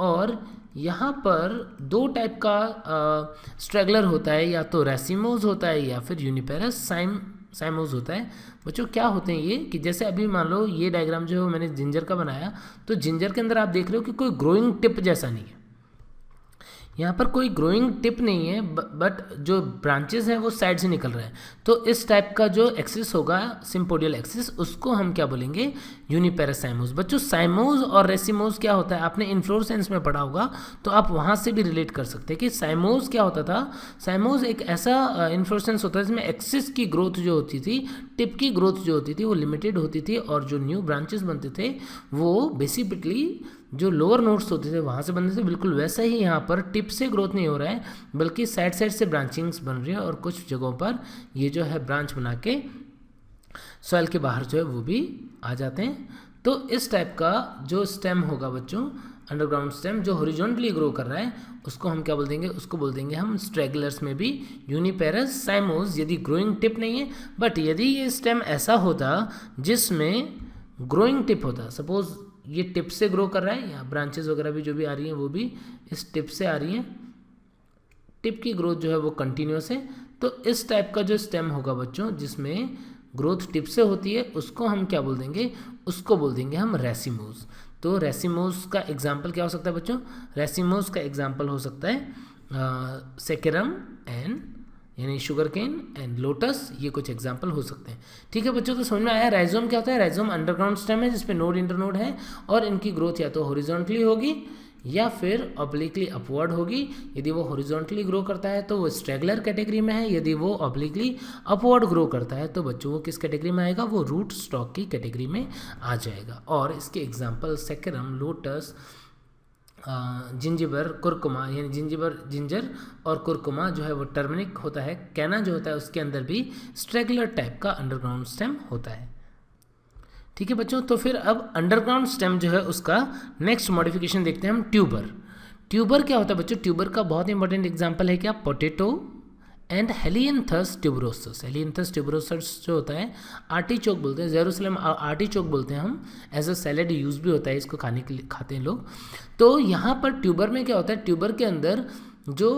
और यहाँ पर दो टाइप का स्ट्रेगलर होता है, या तो रेसिमोज होता है या फिर यूनिपेरस साइमोज होता है। बच्चों क्या होते हैं ये, कि जैसे अभी मान लो ये डायग्राम जो है मैंने जिंजर का बनाया, तो जिंजर के अंदर आप देख रहे हो कि कोई ग्रोइंग टिप जैसा नहीं है, यहाँ पर कोई ग्रोइंग टिप नहीं है, बट जो ब्रांचेस हैं वो साइड से निकल रहे हैं। तो इस टाइप का जो एक्सिस होगा सिम्पोडियल एक्सिस, उसको हम क्या बोलेंगे, यूनिपेरस साइमोज। बच्चों साइमोज और रेसिमोज क्या होता है, आपने इन्फ्लोरेसेंस में पढ़ा होगा, तो आप वहाँ से भी रिलेट कर सकते हैं कि साइमोज क्या होता था। साइमोज एक ऐसा इन्फ्लोरेसेंस होता है जिसमें एक्सिस की ग्रोथ जो होती थी, टिप की ग्रोथ जो होती थी वो लिमिटेड होती थी, और जो न्यू ब्रांचेस बनते थे वो बेसिकली जो लोअर नोड्स होते थे वहाँ से बनते थे। बिल्कुल वैसा ही यहाँ पर टिप से ग्रोथ नहीं हो रहा है, बल्कि साइड साइड से ब्रांचिंग्स बन रही है, और कुछ जगहों पर ये जो है ब्रांच बना के सॉइल के बाहर जो है वो भी आ जाते हैं। तो इस टाइप का जो स्टेम होगा बच्चों, अंडरग्राउंड स्टेम जो हॉरिजॉन्टली ग्रो कर रहा है, उसको हम क्या बोल देंगे, उसको बोल देंगे हम स्ट्रेगलर्स में भी यूनिपेरस साइमोज, यदि ग्रोइंग टिप नहीं है। बट यदि ये स्टेम ऐसा होता जिसमें ग्रोइंग टिप होता, सपोज ये टिप से ग्रो कर रहा है, या ब्रांचेस वगैरह भी जो भी आ रही हैं वो भी इस टिप से आ रही हैं, टिप की ग्रोथ जो है वो कंटिन्यूस है, तो इस टाइप का जो स्टेम होगा बच्चों जिसमें ग्रोथ टिप से होती है, उसको हम क्या बोल देंगे, उसको बोल देंगे हम रेसिमोज। तो रेसिमोज का एग्जाम्पल क्या हो सकता है बच्चों, रेसिमोज का एग्जाम्पल हो सकता है सेकेरम एंड यानी शुगर केन एंड लोटस, ये कुछ एग्जाम्पल हो सकते हैं। ठीक है बच्चों, तो समझ में आया। राइजोम क्या होता है, राइजोम अंडरग्राउंड स्टेम है जिसपे नोड इंटरनोड है, और इनकी ग्रोथ या तो हॉरिजॉन्टली होगी या फिर ऑब्लिकली अपवर्ड होगी। यदि वो हॉरिजॉन्टली ग्रो करता है तो वो स्ट्रेगलर कैटेगरी में है, यदि वो ऑब्लिकली अपवर्ड ग्रो करता है तो बच्चों वो किस कैटेगरी में आएगा, वो रूट स्टॉक की कैटेगरी में आ जाएगा। और इसके एग्जाम्पल सेकेरम, लोटस, जिंजिबर, कुरकुमा, यानी जिंजर और कुरकुमा जो है वो टर्मरिक होता है, कैना जो होता है उसके अंदर भी स्ट्रेगलर टाइप का अंडरग्राउंड स्टेम होता है। ठीक है बच्चों, तो फिर अब अंडरग्राउंड स्टेम जो है उसका नेक्स्ट मॉडिफिकेशन देखते हैं हम, ट्यूबर। ट्यूबर क्या होता है बच्चों, ट्यूबर का बहुत इंपॉर्टेंट एग्जाम्पल है क्या, पोटैटो एंड हेलियंथस ट्यूबरोसस। हेलियंथस ट्यूबरोसस जो होता है आर्टिचोक बोलते हैं, जेरूसलम आर्टिचोक बोलते हैं हम, एज अ सैलेड यूज भी होता है, इसको खाने के लिए खाते हैं लोग। तो यहाँ पर ट्यूबर में क्या होता है, ट्यूबर के अंदर जो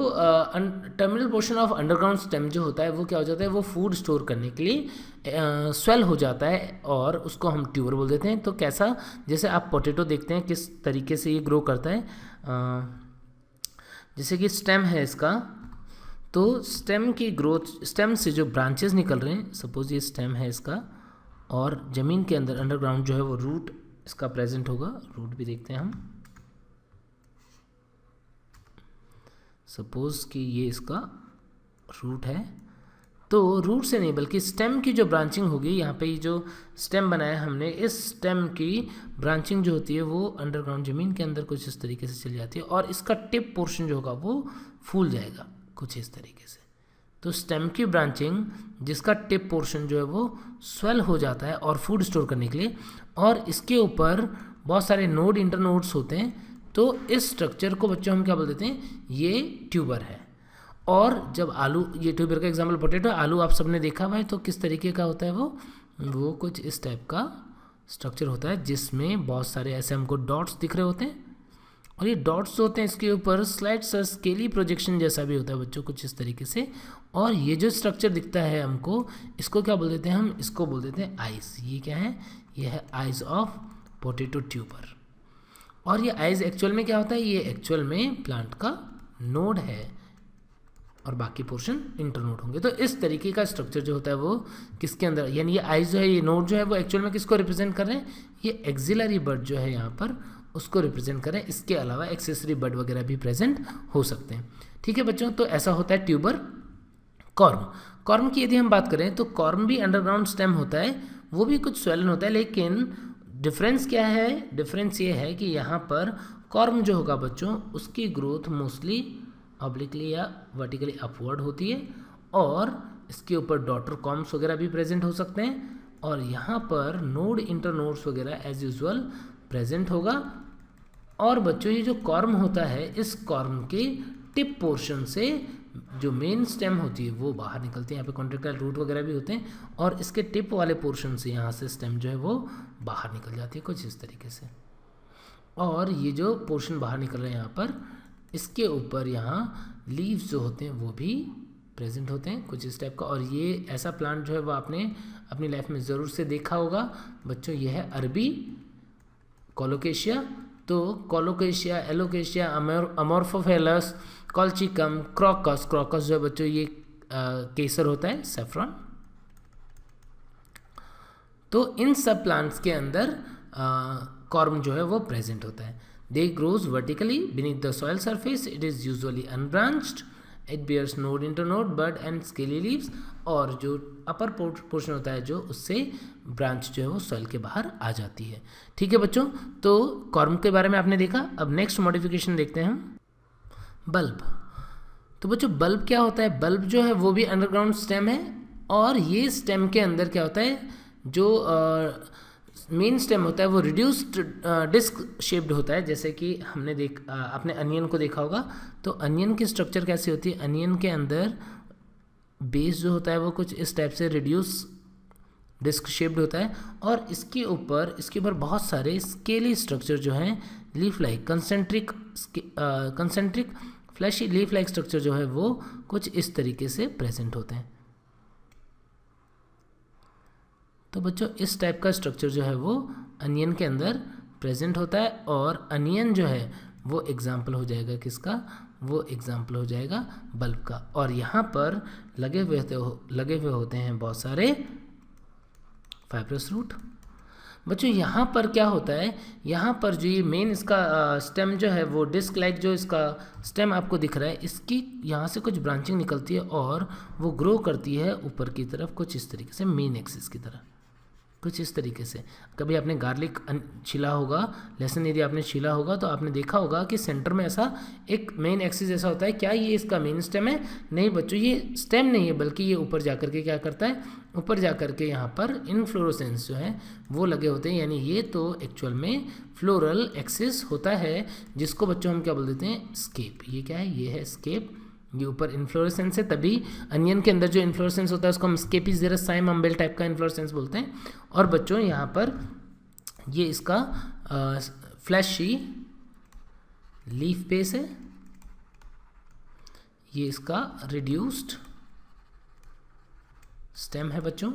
terminal portion of underground stem जो होता है वो क्या हो जाता है, वो फूड स्टोर करने के लिए स्वेल हो जाता है, और उसको हम ट्यूबर बोल देते हैं। तो कैसा, जैसे आप पोटैटो देखते हैं किस तरीके से ये ग्रो करता है, जैसे कि स्टेम है इसका, तो स्टेम की ग्रोथ, स्टेम से जो ब्रांचेस निकल रहे हैं, सपोज ये स्टेम है इसका, और ज़मीन के अंदर अंडरग्राउंड जो है वो रूट इसका प्रेजेंट होगा। रूट भी देखते हैं हम, सपोज कि ये इसका रूट है, तो रूट से नहीं बल्कि स्टेम की जो ब्रांचिंग होगी, यहाँ पे ये जो स्टेम बनाया हमने, इस स्टेम की ब्रांचिंग जो होती है वो अंडरग्राउंड ज़मीन के अंदर कुछ इस तरीके से चली जाती है, और इसका टिप पोर्शन जो होगा वो फूल जाएगा कुछ इस तरीके से। तो स्टेम की ब्रांचिंग जिसका टिप पोर्शन जो है वो स्वेल हो जाता है और फूड स्टोर करने के लिए, और इसके ऊपर बहुत सारे नोड इंटरनोड्स होते हैं, तो इस स्ट्रक्चर को बच्चों हम क्या बोल देते हैं, ये ट्यूबर है। और जब आलू, ये ट्यूबर का एग्जाम्पल पोटैटो, आलू आप सबने देखा हुआ है, तो किस तरीके का होता है वो कुछ इस टाइप का स्ट्रक्चर होता है जिसमें बहुत सारे ऐसे हमको डॉट्स दिख रहे होते हैं, और ये डॉट्स होते हैं इसके ऊपर स्लाइड सा स्केली प्रोजेक्शन जैसा भी होता है बच्चों, कुछ इस तरीके से। और ये जो स्ट्रक्चर दिखता है हमको, इसको क्या बोल देते हैं हम, इसको बोल देते हैं आइज। ये क्या है, ये है आइज ऑफ पोटैटो ट्यूबर। और ये आइज एक्चुअल में क्या होता है, ये एक्चुअल में प्लांट का नोड है और बाकी पोर्शन इंटरनोड होंगे। तो इस तरीके का स्ट्रक्चर जो होता है वो किसके अंदर, यानी ये आइज जो है, ये नोड जो है वो एक्चुअल में किसको रिप्रेजेंट कर रहे हैं, ये एक्सिलरी बड जो है यहाँ पर उसको रिप्रेजेंट करें। इसके अलावा एक्सेसरी बड वगैरह भी प्रेजेंट हो सकते हैं। ठीक है बच्चों, तो ऐसा होता है ट्यूबर। कॉर्म की यदि हम बात करें तो कॉर्म भी अंडरग्राउंड स्टेम होता है, वो भी कुछ स्वेलन होता है, लेकिन डिफरेंस क्या है, डिफरेंस ये है कि यहाँ पर कॉर्म जो होगा बच्चों, उसकी ग्रोथ मोस्टली ऑब्लिकली या वर्टिकली अपवर्ड होती है, और इसके ऊपर डॉटर कॉर्म्स वगैरह भी प्रेजेंट हो सकते हैं, और यहाँ पर नोड इंटरनोड्स वगैरह एज यूजुअल प्रेजेंट होगा। और बच्चों ये जो कॉर्म होता है, इस कॉर्म के टिप पोर्शन से जो मेन स्टेम होती है वो बाहर निकलती है, यहाँ पे कॉन्ट्रैक्टाइल रूट वगैरह भी होते हैं, और इसके टिप वाले पोर्शन से यहाँ से स्टेम जो है वो बाहर निकल जाती है कुछ इस तरीके से। और ये जो पोर्शन बाहर निकल रहे हैं यहाँ पर, इसके ऊपर यहाँ लीव्स जो होते हैं वो भी प्रेजेंट होते हैं कुछ इस टाइप का। और ये ऐसा प्लांट जो है वो आपने अपनी लाइफ में ज़रूर से देखा होगा बच्चों, ये है अरबी कोलोकेशिया। तो कोलोकेशिया, एलोकेशिया, अमोर्फोफेलस, कॉल्चिकम, क्रोकस जो है बच्चों ये केसर होता है, सेफ्रॉन। तो इन सब प्लांट्स के अंदर कॉर्म जो है वो प्रेजेंट होता है। They grows vertically beneath the soil surface, it is usually unbranched, it bears node internode bud and scaly leaves, और जो अपर पोर्शन होता है जो उससे ब्रांच जो है वो सॉइल के बाहर आ जाती है। ठीक है बच्चों, तो कॉर्म के बारे में आपने देखा। अब नेक्स्ट मॉडिफिकेशन देखते हैं हम, बल्ब। तो बच्चों बल्ब क्या होता है, बल्ब जो है वो भी अंडरग्राउंड स्टेम है, और ये स्टेम के अंदर क्या होता है, जो मेन स्टेम होता है वो रिड्यूस्ड डिस्क शेप्ड होता है। जैसे कि हमने आपने अनियन को देखा होगा, तो अनियन की स्ट्रक्चर कैसी होती है, अनियन के अंदर बेस जो होता है वो कुछ इस टाइप से रिड्यूस डिस्क शेप्ड होता है, और इसके ऊपर बहुत सारे स्केली स्ट्रक्चर जो हैं, leaf like concentric fleshy leaf like structure जो है वो कुछ इस तरीके से प्रेजेंट होते हैं। तो बच्चों इस टाइप का स्ट्रक्चर जो है वो अनियन के अंदर प्रेजेंट होता है, और अनियन जो है वो एग्जाम्पल हो जाएगा किसका, वो एग्जाम्पल हो जाएगा बल्ब का। और यहाँ पर लगे हुए होते हैं बहुत सारे फाइब्रस रूट। बच्चों यहाँ पर क्या होता है, यहाँ पर जो ये मेन इसका स्टेम जो है वो डिस्क लाइक जो इसका स्टेम आपको दिख रहा है, इसकी यहाँ से कुछ ब्रांचिंग निकलती है और वो ग्रो करती है ऊपर की तरफ कुछ इस तरीके से, मेन एक्सिस की तरह कुछ इस तरीके से। कभी आपने गार्लिक छीला होगा, लहसुन यदि आपने छीला होगा तो आपने देखा होगा कि सेंटर में ऐसा एक मेन एक्सिस ऐसा होता है। क्या ये इसका मेन स्टेम है? नहीं बच्चों, ये स्टेम नहीं है, बल्कि ये ऊपर जाकर के क्या करता है, ऊपर जाकर के यहाँ पर इनफ्लोरेसेंस जो है वो लगे होते हैं। यानी ये तो एक्चुअल में फ्लोरल एक्सिस होता है, जिसको बच्चों हम क्या बोल देते हैं, स्केप। ये क्या है, ये है स्केप। ये ऊपर इन्फ्लोरेसेंस है, तभी अनियन के अंदर जो इन्फ्लोरेसेंस होता है उसको हम स्केपिजेरस साइम अम्बेल टाइप का इन्फ्लोरेसेंस बोलते हैं। और बच्चों यहाँ पर ये इसका फ्लैशी लीफ बेस है, ये इसका रिड्यूस्ड स्टेम है बच्चों,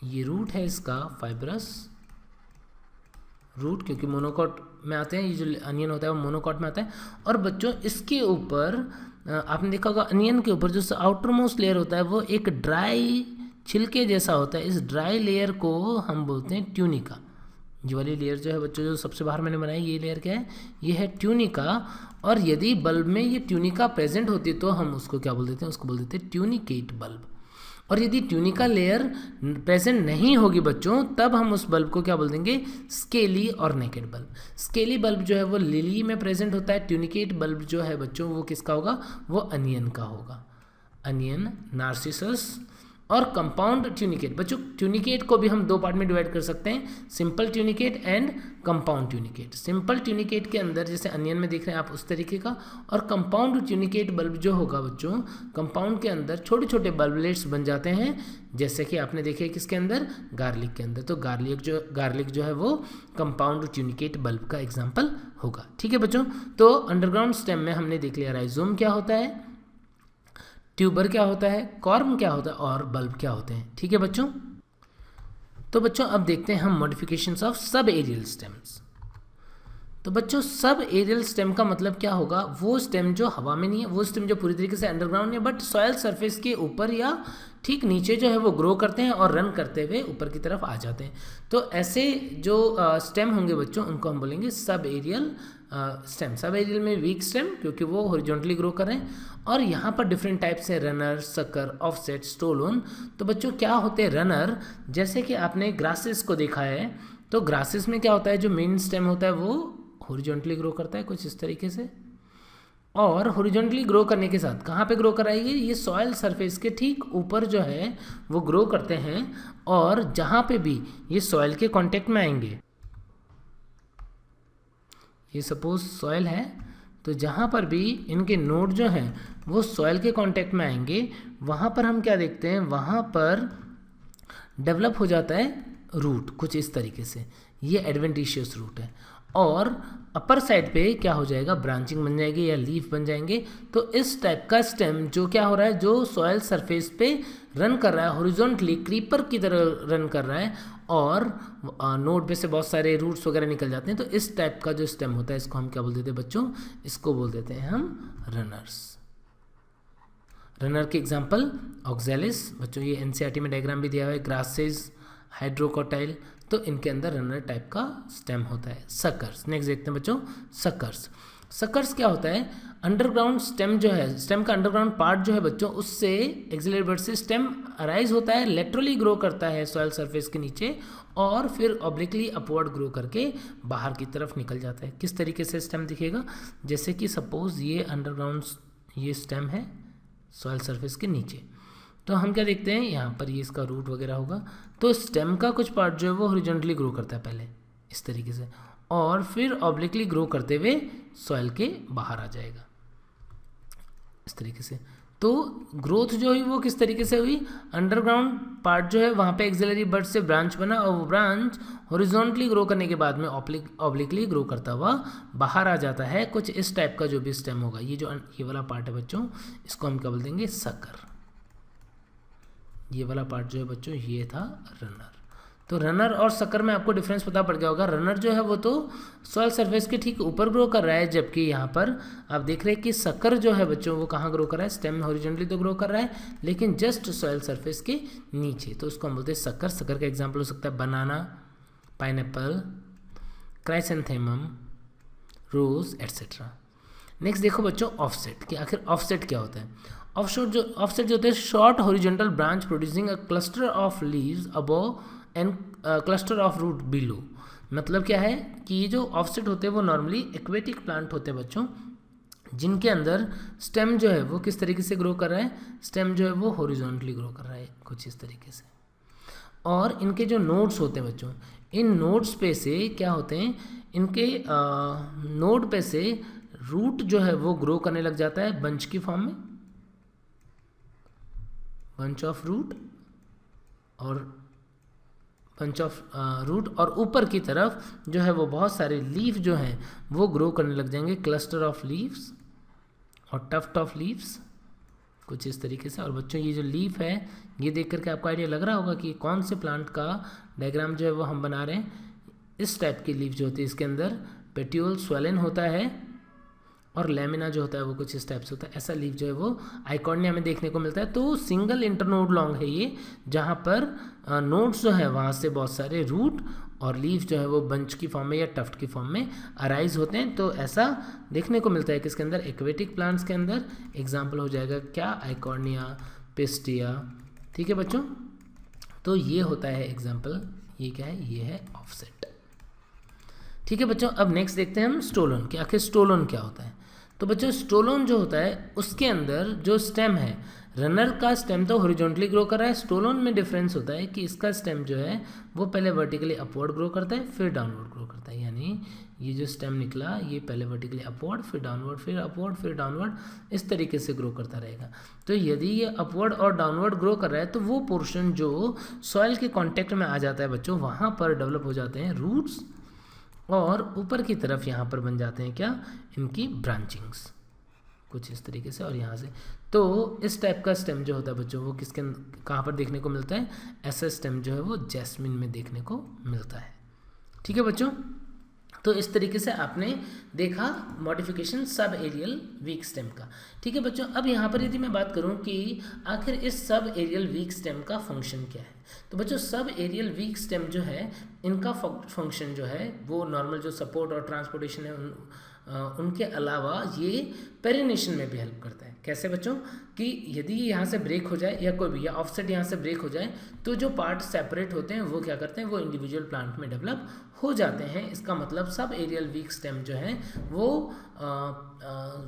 ये रूट है इसका फाइब्रस रूट, क्योंकि मोनोकॉट में आते हैं, ये जो अनियन होता है वो मोनोकॉट में आता है। और बच्चों इसके ऊपर आपने देखा होगा अनियन के ऊपर जो आउटर मोस्ट लेयर होता है वो एक ड्राई छिलके जैसा होता है। इस ड्राई लेयर को हम बोलते हैं ट्यूनिका। ये वाली लेयर जो है बच्चों जो सबसे बाहर मैंने बनाई, ये लेयर क्या है, ये है ट्यूनिका। और यदि बल्ब में ये ट्यूनिका प्रेजेंट होती तो हम उसको क्या बोल देते हैं, उसको बोल देते हैं ट्यूनिकेट बल्ब। और यदि ट्यूनिका लेयर प्रेजेंट नहीं होगी बच्चों, तब हम उस बल्ब को क्या बोल देंगे, स्केली और नेकेड बल्ब। स्केली बल्ब जो है वो लिली में प्रेजेंट होता है, ट्यूनिकेट बल्ब जो है बच्चों वो किसका होगा, वो अनियन का होगा। अनियन, नार्सिसस और कंपाउंड ट्यूनिकेट। बच्चों ट्यूनिकेट को भी हम दो पार्ट में डिवाइड कर सकते हैं, simple tunicate and compound tunicate. Simple tunicate के अंदर जैसे अनियन में देख रहे हैं आप उस तरीके का, और कंपाउंड ट्यूनिकेट बल्ब जो होगा बच्चों, कंपाउंड के अंदर छोटे छोटे बल्बलेट्स बन जाते हैं, जैसे कि आपने देखे किसके अंदर, गार्लिक के अंदर। तो गार्लिक जो है वो कंपाउंड ट्यूनिकेट बल्ब का एग्जाम्पल होगा। ठीक है बच्चों, तो अंडरग्राउंड स्टेम में हमने देख लिया राइजोम क्या होता है, ट्यूबर क्या होता है, कॉर्म क्या होता है और बल्ब क्या होते हैं। ठीक है बच्चों, तो बच्चों अब देखते हैं हम modifications of sub aerial stems. तो बच्चों सब एरियल स्टेम का मतलब क्या होगा, वो स्टेम जो हवा में नहीं है, वो स्टेम जो पूरी तरीके से अंडरग्राउंड है बट सॉयल सरफेस के ऊपर या ठीक नीचे जो है वो ग्रो करते हैं और रन करते हुए ऊपर की तरफ आ जाते हैं। तो ऐसे जो स्टेम होंगे बच्चों उनको हम बोलेंगे sub aerial stem. Sub aerial में वीक स्टेम क्योंकि वो हॉरिजॉन्टली ग्रो कर रहे हैं। और यहाँ पर डिफरेंट टाइप्स हैं, रनर, सकर, ऑफसेट, स्टोलोन। तो बच्चों क्या होते हैं रनर, जैसे कि आपने ग्रासेस को देखा है, तो ग्रासेस में क्या होता है, जो मेन स्टेम होता है वो हॉरिजॉन्टली ग्रो करता है कुछ इस तरीके से, और हॉरिजॉन्टली ग्रो करने के साथ कहाँ पे ग्रो कराएगी, ये सॉयल सरफेस के ठीक ऊपर जो है वो ग्रो करते हैं। और जहाँ पे भी ये सॉयल के कांटेक्ट में आएंगे, ये सपोज सॉयल है, तो जहाँ पर भी इनके नोड जो हैं वो सॉयल के कांटेक्ट में आएंगे, वहाँ पर हम क्या देखते हैं, वहाँ पर डेवलप हो जाता है रूट कुछ इस तरीके से, ये एडवेंटिशियस रूट है। और अपर साइड पे क्या हो जाएगा, ब्रांचिंग बन जाएगी या लीफ बन जाएंगे। तो इस टाइप का स्टेम जो क्या हो रहा है, जो सॉयल सरफेस पे रन कर रहा है, हॉरिजॉन्टली क्रीपर की तरह रन कर रहा है, और नोड पे से बहुत सारे रूट्स वगैरह निकल जाते हैं। तो इस टाइप का जो स्टेम होता है इसको हम क्या बोल देते हैं बच्चों, इसको बोल देते हैं हम रनर्स। रनर के एग्जाम्पल ऑक्जेलिस, बच्चों ये एनसीईआरटी में डायग्राम भी दिया हुआ है, ग्रासेस, हाइड्रोकोटाइल, तो इनके अंदर रनर टाइप का स्टेम होता है। सकर्स, नेक्स्ट देखते हैं बच्चों सकर्स। सकर्स क्या होता है, अंडरग्राउंड स्टेम जो है, स्टेम का अंडरग्राउंड पार्ट जो है बच्चों, उससे एक्सिलरी बर्ड से स्टेम अराइज होता है, लेटरली ग्रो करता है सॉइल सरफेस के नीचे, और फिर ऑब्लिकली अपवर्ड ग्रो करके बाहर की तरफ निकल जाता है। किस तरीके से स्टेम दिखेगा, जैसे कि सपोज ये अंडरग्राउंड ये स्टेम है सॉइल सरफेस के नीचे, तो हम क्या देखते हैं यहाँ पर ये इसका रूट वगैरह होगा, तो स्टेम का कुछ पार्ट जो है वो हॉरिजॉन्टली ग्रो करता है पहले इस तरीके से, और फिर ऑब्लिकली ग्रो करते हुए सॉइल के बाहर आ जाएगा इस तरीके से। तो ग्रोथ जो हुई वो किस तरीके से हुई, अंडरग्राउंड पार्ट जो है वहाँ पे एक्सिलरी बर्ड से ब्रांच बना, और वो ब्रांच हॉरिजॉन्टली ग्रो करने के बाद में ऑब्लिकली ग्रो करता हुआ बाहर आ जाता है। कुछ इस टाइप का जो भी स्टेम होगा, ये जो ये वाला पार्ट है बच्चों, इसको हम क्या बोल देंगे, सकर। ये वाला पार्ट जो है बच्चों ये था रनर। तो रनर और सकर में आपको डिफरेंस पता पड़ गया होगा। रनर जो है वो तो सॉइल सरफेस के ठीक ऊपर ग्रो कर रहा है, जबकि यहाँ पर आप देख रहे हैं कि सकर जो है बच्चों वो कहाँ ग्रो कर रहा है, स्टेम हॉरिजॉन्टली तो ग्रो कर रहा है लेकिन जस्ट सॉइल सरफेस के नीचे, तो उसको हम बोलते हैं सकर। सकर का एग्जाम्पल हो सकता है बनाना, पाइनएप्पल, क्राइसेंथेमम, रोज एट्सेट्रा। नेक्स्ट देखो बच्चों ऑफसेट, कि आखिर ऑफसेट क्या होता है। ऑफसेट जो होते हैं short horizontal branch producing a cluster of leaves above and cluster of root below. मतलब क्या है कि ये जो ऑफसेट होते हैं वो नॉर्मली एक्वेटिक प्लांट होते हैं बच्चों, जिनके अंदर स्टेम जो है वो किस तरीके से ग्रो कर रहा है, स्टेम जो है वो हॉरिजॉन्टली ग्रो कर रहा है कुछ इस तरीके से। और इनके जो नोड्स होते हैं बच्चों, इन नोड्स पे से क्या होते हैं, इनके नोड पे से रूट जो है वो ग्रो करने लग जाता है बंच की फॉर्म में, बंच ऑफ रूट, और बंच ऑफ रूट, और ऊपर की तरफ जो है वो बहुत सारे लीफ जो हैं वो ग्रो करने लग जाएंगे, क्लस्टर ऑफ लीव्स और टफ्ट ऑफ लीव्स कुछ इस तरीके से। और बच्चों ये जो लीफ है ये देख करके आपको आइडिया लग रहा होगा कि कौन से प्लांट का डायग्राम जो है वो हम बना रहे हैं। इस टाइप की लीफ जो होती है इसके अंदर पेट्यूल स्वेलन होता है, और लेमिना जो होता है वो कुछ इस टाइप से होता है। ऐसा लीफ जो है वो आइकॉर्निया में देखने को मिलता है। तो सिंगल इंटरनोड लॉन्ग है ये, जहाँ पर नोड्स जो है वहाँ से बहुत सारे रूट और लीफ जो है वो बंच की फॉर्म में या टफ्ट की फॉर्म में अराइज होते हैं। तो ऐसा देखने को मिलता है किसके अंदर, एक्वेटिक प्लांट्स के अंदर। एग्जाम्पल हो जाएगा क्या, आइकॉर्निया, पिस्टिया। ठीक है बच्चों, तो ये होता है एग्जाम्पल, ये क्या है, ये है ऑफसेट। ठीक है बच्चों, अब नेक्स्ट देखते हैं हम स्टोलन, कि आखिर स्टोलन क्या होता है। तो बच्चों स्टोलोन जो होता है उसके अंदर जो स्टेम है, रनर का स्टेम तो हॉरिजॉन्टली ग्रो कर रहा है, स्टोलोन में डिफरेंस होता है कि इसका स्टेम जो है वो पहले वर्टिकली अपवर्ड ग्रो करता है फिर डाउनवर्ड ग्रो करता है। यानी ये जो स्टेम निकला ये पहले वर्टिकली अपवर्ड फिर डाउनवर्ड फिर अपवर्ड फिर डाउनवर्ड इस तरीके से ग्रो करता रहेगा। तो यदि ये अपवर्ड और डाउनवर्ड ग्रो कर रहा है तो वो पोर्शन जो सॉइल के कांटेक्ट में आ जाता है बच्चों, वहाँ पर डेवलप हो जाते हैं रूट्स और ऊपर की तरफ यहाँ पर बन जाते हैं क्या, इनकी ब्रांचिंग्स कुछ इस तरीके से और यहाँ से। तो इस टाइप का स्टेम जो होता है बच्चों वो किसके कहाँ पर देखने को मिलता है, ऐसा स्टेम जो है वो जैस्मिन में देखने को मिलता है। ठीक है बच्चों, तो इस तरीके से आपने देखा modification sub aerial week stem का। ठीक है बच्चों, अब यहाँ पर यदि मैं बात करूँ कि आखिर इस सब एरियल वीक स्टेम का फंक्शन क्या है, तो बच्चों सब एरियल वीक स्टेम जो है इनका फंक्शन जो है वो नॉर्मल जो सपोर्ट और ट्रांसपोर्टेशन है उनके अलावा ये पेरिनेशन में भी हेल्प करता है। कैसे बच्चों, कि यदि यहाँ से ब्रेक हो जाए या कोई भी या ऑफसेट यहाँ से ब्रेक हो जाए तो जो पार्ट सेपरेट होते हैं वो क्या करते हैं, वो इंडिविजुअल प्लांट में डेवलप हो जाते हैं। इसका मतलब सब एरियल वीक स्टेम जो है वो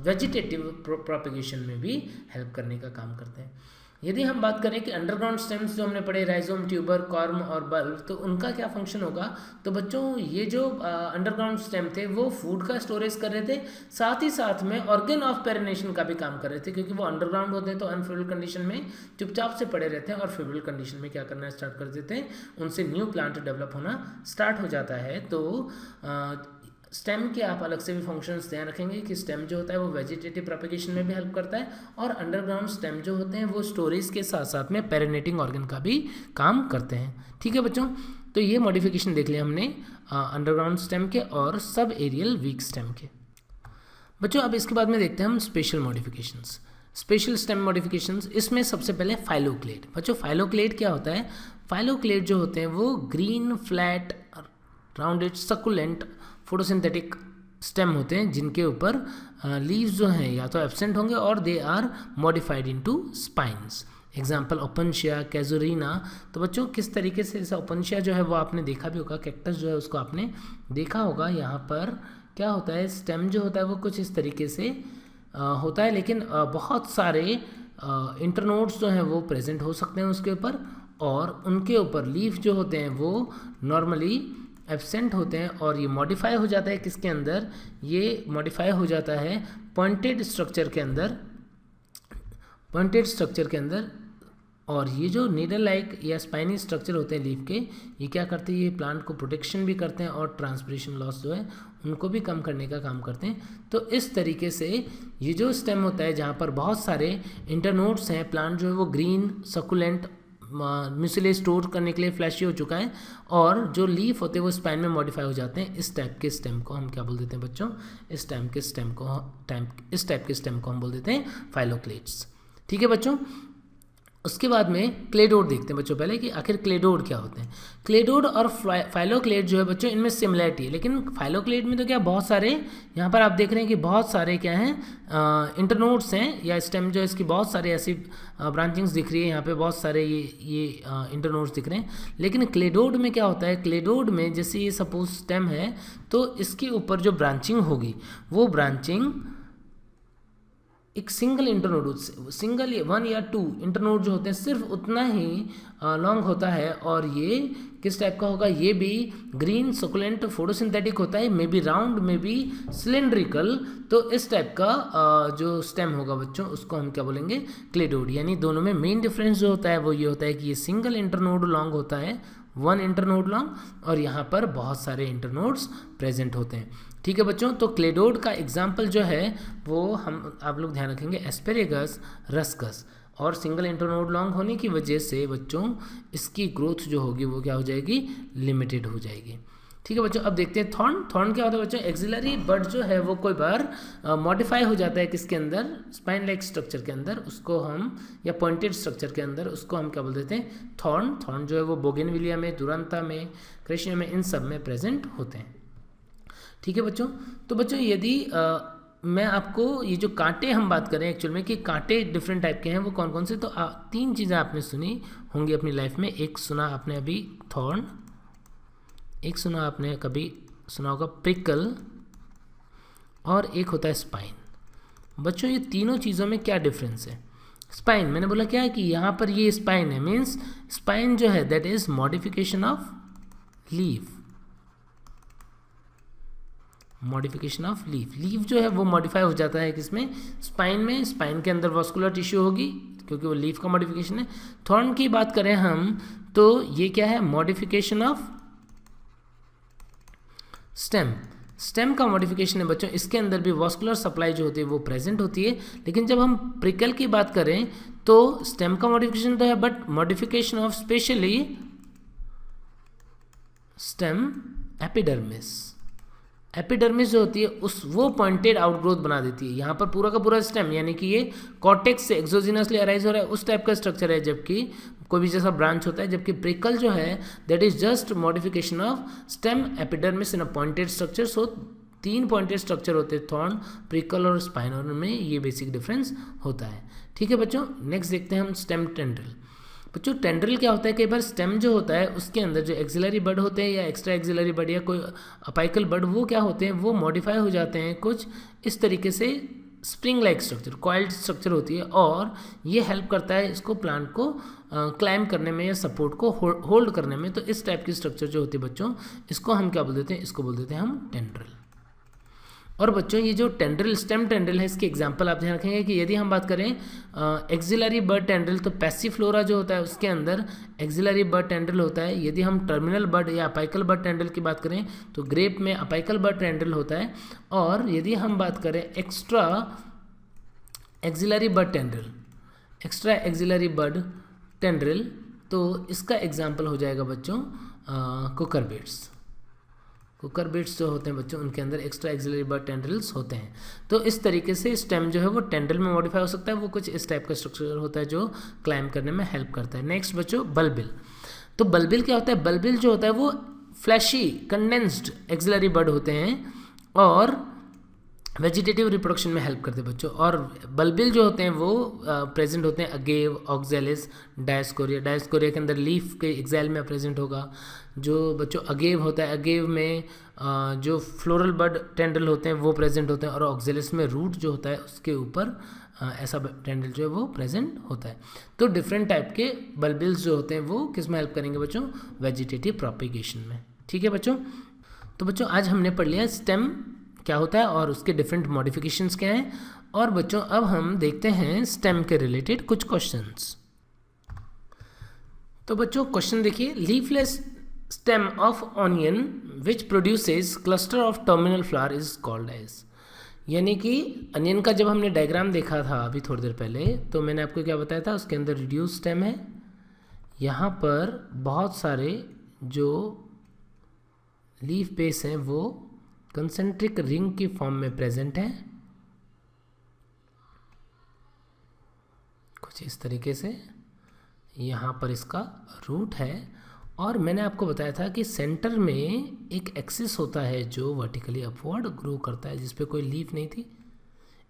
वेजिटेटिव प्रोपेगेशन में भी हेल्प करने का काम करते हैं। यदि हम बात करें कि अंडरग्राउंड स्टेम्स जो हमने पढ़े राइजोम, ट्यूबर, कॉर्म और बल्ब, तो उनका क्या फंक्शन होगा, तो बच्चों ये जो अंडरग्राउंड स्टेम थे वो फूड का स्टोरेज कर रहे थे, साथ ही साथ में ऑर्गन ऑफ पेरिनेशन का भी काम कर रहे थे, क्योंकि वो अंडरग्राउंड होते हैं तो अनफेबल कंडीशन में चुपचाप से पड़े रहते हैं और फेबल कंडीशन में क्या करना स्टार्ट कर देते हैं, उनसे न्यू प्लांट डेवलप होना स्टार्ट हो जाता है। तो स्टेम के आप अलग से भी फंक्शंस ध्यान रखेंगे कि स्टेम जो होता है वो वेजिटेटिव प्रोपेगेशन में भी हेल्प करता है और अंडरग्राउंड स्टेम जो होते हैं वो स्टोरेज के साथ साथ में पेरिनेटिंग ऑर्गन का भी काम करते हैं। ठीक है बच्चों, तो ये मॉडिफिकेशन देख लिया हमने अंडरग्राउंड स्टेम के और सब एरियल वीक स्टेम के। बच्चों अब इसके बाद में देखते हैं हम special modifications, special stem modifications. इसमें सबसे पहले फाइलोक्लेड। बच्चों फाइलोक्लेड क्या होता है, फाइलोक्लेड जो होते हैं वो green flat rounded succulent photosynthetic stem होते हैं जिनके ऊपर लीव्स जो हैं या तो एब्सेंट होंगे और they are modified into spines. Example Opuntia, Casuarina. तो बच्चों किस तरीके से जैसा ओपनशिया जो है वो आपने देखा भी होगा, कैक्टस जो है उसको आपने देखा होगा। यहाँ पर क्या होता है, स्टेम जो होता है वो कुछ इस तरीके से होता है, लेकिन बहुत सारे इंटरनोड्स जो हैं वो प्रेजेंट हो सकते हैं उसके ऊपर, और उनके ऊपर लीफ जो होते हैं वो नॉर्मली एब्सेंट होते हैं और ये मॉडिफाई हो जाता है किसके अंदर, ये मॉडिफाई हो जाता है पॉइंटेड स्ट्रक्चर के अंदर, पॉइंटेड स्ट्रक्चर के अंदर। और ये जो नीडल लाइक या स्पाइनी स्ट्रक्चर होते हैं लीफ के, ये क्या करते हैं, ये प्लांट को प्रोटेक्शन भी करते हैं और ट्रांसपिरेशन लॉस जो है उनको भी कम करने का काम करते हैं। तो इस तरीके से ये जो स्टेम होता है जहाँ पर बहुत सारे इंटरनोड्स हैं, प्लांट जो है वो ग्रीन सकुलेंट म्यूसिले स्टोर करने के लिए फ्लैशी हो चुका है और जो लीफ होते हैं वो स्पाइन में मॉडिफाई हो जाते हैं। इस टाइप के स्टेम को हम क्या बोल देते हैं बच्चों, इस टाइप के स्टेम को हम बोल देते हैं फाइलोक्लेड्स। ठीक है बच्चों, उसके बाद में क्लेडोड देखते हैं बच्चों पहले कि आखिर क्लेडोड क्या होते हैं। क्लेडोड और फाइलोक्लेड जो है बच्चों इनमें सिमिलरिटी है, लेकिन फाइलोक्लेड में तो क्या बहुत सारे, यहाँ पर आप देख रहे हैं कि बहुत सारे क्या हैं इंटरनोड्स हैं या स्टेम जो है इसकी बहुत सारे ऐसी ब्रांचिंग्स दिख रही है, यहाँ पे बहुत सारे ये इंटरनोड्स दिख रहे हैं। लेकिन क्लेडोड में क्या होता है, क्लेडोड में जैसे ये सपोज स्टेम है तो इसके ऊपर जो ब्रांचिंग होगी वो ब्रांचिंग एक सिंगल इंटरनोड, सिंगल 1 या 2 इंटरनोड जो होते हैं सिर्फ उतना ही लॉन्ग होता है। और ये किस टाइप का होगा, ये भी ग्रीन सकुलेंट फोटोसिंथेटिक होता है, may be round may be cylindrical. तो इस टाइप का जो स्टेम होगा बच्चों उसको हम क्या बोलेंगे, क्लेडोड। यानी दोनों में मेन डिफरेंस जो होता है वो ये होता है कि ये सिंगल इंटरनोड लॉन्ग होता है, 1 इंटरनोड लॉन्ग, और यहाँ पर बहुत सारे इंटरनोड्स प्रेजेंट होते हैं। ठीक है बच्चों, तो क्लेडोड का एग्जाम्पल जो है वो हम आप लोग ध्यान रखेंगे एस्पेरेगस, रस्कस। और सिंगल इंटरनोड लॉन्ग होने की वजह से बच्चों इसकी ग्रोथ जो होगी वो क्या हो जाएगी, लिमिटेड हो जाएगी। ठीक है बच्चों, अब देखते हैं थॉर्न। थॉर्न क्या होता है बच्चों, एक्सिलरी बड जो है वो कोई बार मॉडिफाई हो जाता है किसके अंदर, स्पाइन लाइक स्ट्रक्चर के अंदर, उसको हम या पॉइंटेड स्ट्रक्चर के अंदर, उसको हम क्या बोल देते हैं, थॉर्न। थॉर्न जो है वो बोगेनविलिया में, दुरंता में, क्रेशिया में, इन सब में प्रेजेंट होते हैं। ठीक है बच्चों, तो बच्चों यदि मैं आपको ये जो कांटे हम बात करें एक्चुअल में कि कांटे डिफरेंट टाइप के हैं वो कौन कौन से, तो 3 चीज़ें आपने सुनी होंगी अपनी लाइफ में। एक सुना आपने अभी थॉर्न, एक सुना आपने कभी सुना होगा प्रिकल, और एक होता है स्पाइन। बच्चों ये तीनों चीज़ों में क्या डिफरेंस है? स्पाइन, मैंने बोला क्या है कि यहाँ पर ये स्पाइन है, मीन्स स्पाइन जो है that is modification of leaf, modification of leaf. Leaf जो है वो मॉडिफाई हो जाता है किसमें? स्पाइन में। स्पाइन के अंदर वॉस्कुलर टिश्यू होगी क्योंकि वो लीफ का मॉडिफिकेशन है। थॉर्न की बात करें हम तो ये क्या है? Modification of stem. स्टेम का मॉडिफिकेशन है बच्चों, इसके अंदर भी वॉस्कुलर सप्लाई जो होती है वो प्रेजेंट होती है। लेकिन जब हम प्रिकल की बात करें तो स्टेम का मॉडिफिकेशन तो है but modification of specially stem epidermis. Epidermis जो होती है वो पॉइंटेड आउटग्रोथ बना देती है। यहाँ पर पूरा का पूरा स्टेम यानी कि ये कॉर्टेक्स से एक्सोजिनसली अराइज हो रहा है, उस टाइप का स्ट्रक्चर है, जबकि कोई भी जैसा ब्रांच होता है। जबकि प्रिकल जो है that is just modification of stem epidermis in a pointed structure. So 3 pointed structure होते हैं थॉर्न, प्रिकल और स्पाइन, और में ये बेसिक डिफरेंस होता है। ठीक है बच्चों, नेक्स्ट देखते हैं हम स्टेम टेंड्रिल। बच्चों टेंड्रिल क्या होता है? कई बार स्टेम जो होता है उसके अंदर जो एक्सिलरी बड होते हैं या एक्स्ट्रा एक्सिलरी बड या कोई अपाइकल बड, वो क्या होते हैं? वो मॉडिफाई हो जाते हैं कुछ इस तरीके से, spring like structure, coiled structure होती है, और ये हेल्प करता है इसको प्लांट को क्लाइम करने में या सपोर्ट को होल्ड करने में। तो इस टाइप की स्ट्रक्चर जो होती है बच्चों, इसको हम क्या बोल देते हैं? इसको बोल देते हैं हम टेंड्रिल। और बच्चों ये जो टेंड्रिल, स्टेम टेंड्रिल है, इसके एग्जांपल आप ध्यान रखेंगे कि यदि हम बात करें एक्सिलरी बड टेंड्रिल तो पैसिफ्लोरा जो होता है उसके अंदर एक्सिलरी बड टेंड्रिल होता है। यदि हम टर्मिनल बड या अपाइकल बड टेंड्रिल की बात करें तो ग्रेप में अपाइकल बड टेंड्रिल होता है। और यदि हम बात करें एक्स्ट्रा एक्सिलरी बड टेंड्रिल, एक्स्ट्रा एक्सिलरी बड टेंड्रिल, तो इसका एग्जाम्पल हो जाएगा बच्चों कुकरबिट्स। कुकरबिट्स जो होते हैं बच्चों उनके अंदर एक्स्ट्रा एक्सिलरी बड टेंड्रिल्स होते हैं। तो इस तरीके से स्टेम जो है वो टेंड्रिल में मॉडिफाई हो सकता है, वो कुछ इस टाइप का स्ट्रक्चर होता है जो क्लाइम करने में हेल्प करता है। नेक्स्ट बच्चों बल्बिल। तो बल्बिल क्या होता है? बल्बिल जो होता है वो फ्लैशी कंडेंस्ड एक्सिलरी बड होते हैं और वेजिटेटिव रिप्रोडक्शन में हेल्प करते हैं बच्चों। और बल्बिल जो होते हैं वो प्रेजेंट होते हैं अगेव, ऑक्जेलिस, डायस्कोरिया। डायस्कोरिया के अंदर लीफ के एक्सैल में प्रेजेंट होगा। जो बच्चों अगेव होता है, अगेव में जो फ्लोरल बड टेंड्रिल होते हैं वो प्रेजेंट होते हैं, और ऑक्जेलिस में रूट जो होता है उसके ऊपर ऐसा टेंड्रिल जो है वो प्रेजेंट होता है। तो डिफरेंट टाइप के बल्बिल्स जो होते हैं वो किस में हेल्प करेंगे बच्चों? वेजिटेटिव प्रोपिगेशन में। ठीक है बच्चों, तो बच्चों आज हमने पढ़ लिया स्टेम क्या होता है और उसके डिफरेंट मॉडिफिकेशंस क्या हैं। और बच्चों अब हम देखते हैं स्टेम के रिलेटेड कुछ क्वेश्चंस। तो बच्चों क्वेश्चन देखिए, leafless stem of onion which produces cluster of terminal flower is called as. यानी कि अनियन का जब हमने डायग्राम देखा था अभी थोड़ी देर पहले, तो मैंने आपको क्या बताया था? उसके अंदर रिड्यूस स्टेम है, यहाँ पर बहुत सारे जो लीफ बेस हैं वो कंसेंट्रिक रिंग की फॉर्म में प्रेजेंट है, कुछ इस तरीके से। यहाँ पर इसका रूट है, और मैंने आपको बताया था कि सेंटर में एक एक्सिस होता है जो वर्टिकली अपवर्ड ग्रो करता है, जिस पे कोई लीफ नहीं थी।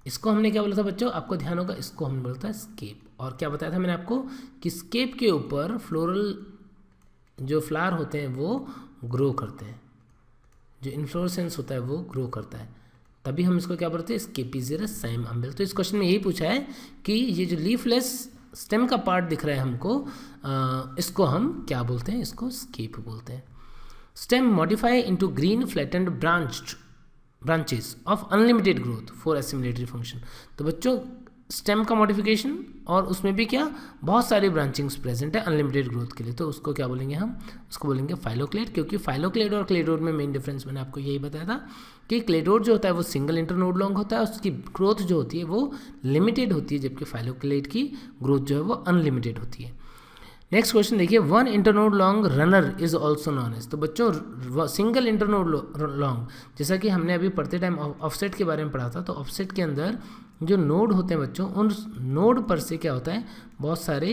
इसको हमने क्या बोला था बच्चों? आपको ध्यान होगा, इसको हमने बोला था स्केप। और क्या बताया था मैंने आपको कि स्केप के ऊपर फ्लोरल जो फ्लावर होते हैं वो ग्रो करते हैं, जो इन्फ्लोरेसेंस होता है वो ग्रो करता है, तभी हम इसको क्या बोलते हैं? स्केपिजेरस साइम अम्बिल। तो इस क्वेश्चन में यही पूछा है कि ये जो लीफलेस स्टेम का पार्ट दिख रहा है हमको, इसको हम क्या बोलते हैं? इसको स्केप बोलते हैं। Stem modify into green flattened branches of unlimited growth for assimilatory function. तो बच्चों स्टेम का मॉडिफिकेशन और उसमें भी क्या बहुत सारी ब्रांचिंग्स प्रेजेंट है अनलिमिटेड ग्रोथ के लिए, तो उसको क्या बोलेंगे हम? उसको बोलेंगे फाइलोक्लेड। क्योंकि फाइलोक्लेड और क्लेडोड में मेन डिफरेंस मैंने आपको यही बताया था कि क्लेडोड जो होता है वो सिंगल इंटरनोड लॉन्ग होता है, उसकी ग्रोथ जो होती है वो लिमिटेड होती है, जबकि फाइलोक्लेड की ग्रोथ जो है वो अनलिमिटेड होती है। नेक्स्ट क्वेश्चन देखिए, one internode long runner is also known as. तो बच्चों सिंगल इंटरनोड लॉन्ग, जैसा कि हमने अभी पढ़ते टाइम ऑफसेट के बारे में पढ़ा था, तो ऑफसेट के अंदर जो नोड होते हैं बच्चों, उन नोड पर से क्या होता है? बहुत सारे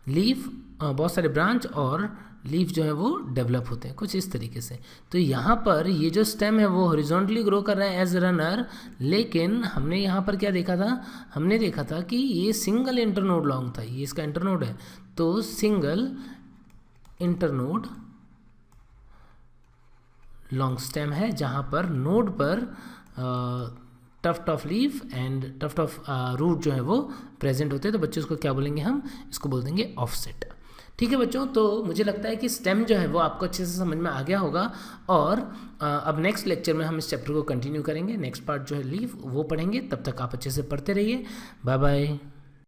लीफ, बहुत सारे ब्रांच और लीफ जो है वो डेवलप होते हैं, कुछ इस तरीके से। तो यहाँ पर ये जो स्टेम है वो हॉरिजॉन्टली ग्रो कर रहा है एज रनर, लेकिन हमने यहाँ पर क्या देखा था? हमने देखा था कि ये सिंगल इंटरनोड लॉन्ग था, ये इसका इंटरनोड है, तो सिंगल इंटरनोड लॉन्ग स्टेम है, जहाँ पर नोड पर tuft of leaf and tuft of root जो है वो प्रेजेंट होते हैं, तो बच्चों इसको क्या बोलेंगे, हम इसको बोल देंगे ऑफसेट। ठीक है बच्चों, तो मुझे लगता है कि स्टेम जो है वो आपको अच्छे से समझ में आ गया होगा, और अब नेक्स्ट लेक्चर में हम इस चैप्टर को कंटिन्यू करेंगे। नेक्स्ट पार्ट जो है लीफ वो पढ़ेंगे, तब तक आप अच्छे से पढ़ते रहिए। Bye bye.